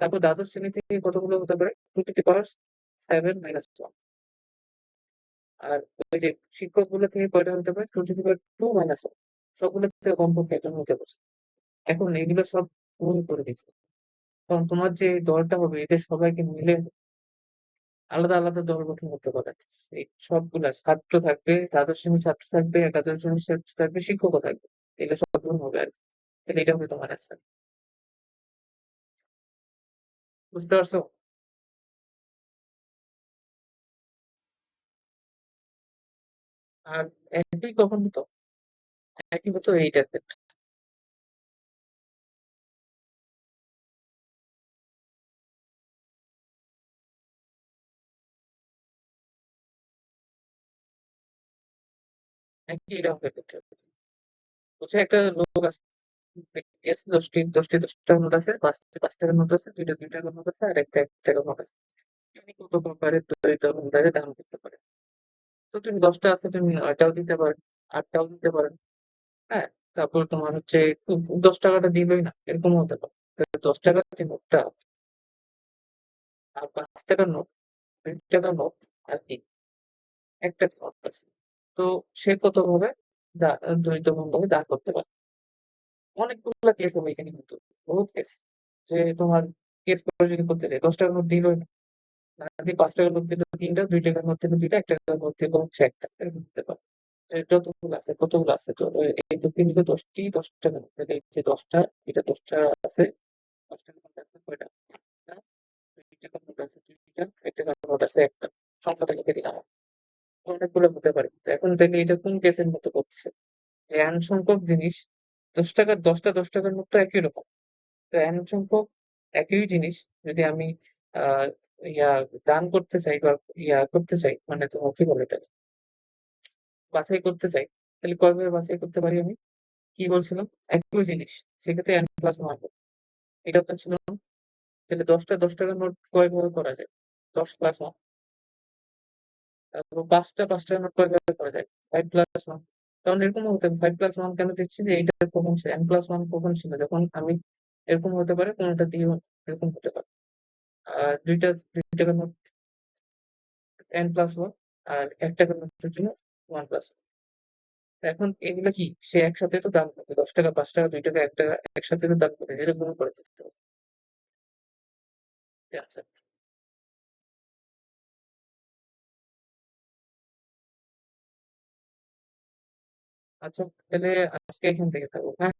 A: তারপর দ্বাদশ শ্রেণী থেকে কতগুলো হতে পারে? টু টু দি পাওয়ার 7-1। আর ওই যে শিক্ষক গুলো থেকে কয়টা হতে পারে? টু টু দি পাওয়ার 2-1। সবগুলো থেকে কমপক্ষে একজন হতে পারছে। এখন এগুলো সব পূরণ করে দিচ্ছে, কারণ তোমার যে দলটা হবে, এদের সবাইকে মিলে আলাদা আলাদা দল গঠন করতে পারে। এই সবগুলা ছাত্র থাকবে, দ্বাদশ শ্রেণীর ছাত্র থাকবে, একাদশ শ্রেণীর ছাত্র থাকবে, শিক্ষকও থাকবে। এগুলো সব পূরণ হবে আর কি। তাহলে এটা হবে তোমার অ্যান্সার। বুঝতে পারছো? আর একই কখন হতো? একই হতো এইটার ক্ষেত্রে। একই রকমের করতে হবে। বুঝছো একটা লোক আছে, ব্যক্তি আছে, ১০টা নোট আছে, ৫ টাকার নোট আছে, ২টা ২ টাকার নোট আছে, আর একটা ১ টাকার নোট আছে। তিনি কত প্রকারের দ্বৈত দান করতে পারে। তো তুমি ১০টা আছে, তুমি ৯টাও দিতে পারেন, ৮টাও দিতে পারেন। হ্যাঁ? তারপর তোমার হচ্ছে ৳১০ দিলই না, এরকমও হতে পারে। তো ৳১০ যে নোটটা আর ৳৫ নোট, ৳২ নোট আর কি ৳১ নোট আছে। তো সে কতভাবে দা দ্বৈত বন্ধনে দান করতে পারে। অনেকগুলা কেস হবে এখানে কিন্তু। বহুত কেস। যে তোমার কেস করে যদি করতে যাই, ৳১০ নোট দিলই না। যদি ৳৫ নোট দিল ৩ টা, ৳২ নোট দিল ২ টা, ৳১ নোট দিল হচ্ছে ১ টা। এরকম হতে পারে। যতগুলো আছে, কতগুলো আছে তো এই তো ৩ কে ১০ টি ৳১০ নোট। তাহলে এই যে ১০ টা, এটা ১০ টা আছে, ৳১০ নোট আছে কয়টা? ১ টা, ৳২ নোট আছে ২ টা, ৳১ নোট আছে ১ টা। সংখ্যাটা লিখে দিলাম। অনেকগুলো হতে পারে। তো এখন তাইলে এটা কোন কেসের মতো করতেছে? এন সংখ্যক জিনিস ৳১০ ৳১০ নোট তো একই রকম। তো এন সংখ্যক একই জিনিস যদি আমি আ ইয়া দান করতে চাই বা করতে চাই, মানে তোমার কি বলে এটাকে? বাছাই করতে চাই, তাহলে কয়ভাবে বাছাই করতে পারি আমি? কি বলছিলাম? একই জিনিস। সেক্ষেত্রে n+1 এটাও তো ছিল না? তাহলে ১০ টা ৳১০ নোট কয়ভাবে করা যায়? 10+1 তারপর ৫ টা ৳৫ নোট কয়ভাবে করা যায়? 5+1 কারণ এরকমও হতে পারে 5+1 কেন দিচ্ছি যে এইটা কখন ছিল n+1 কখন ছিল? যখন আমি এরকম হতে পারে কোনটা দিয়েও এরকম হতে পারে। আর ২ টা ৳২ নোট n+1 আর ৳১ নোটের জন্য 1+1 এখন এগুলা কি? সে একসাথে তো দাম করবে। ৳১০, ৳৫, ৳২, ৳১ একসাথে তো দাম করে। এরকমও করে দিতে হবে। আচ্ছা, আচ্ছা তাহলে আজকে এখান থেকে থাকবো। হ্যাঁ?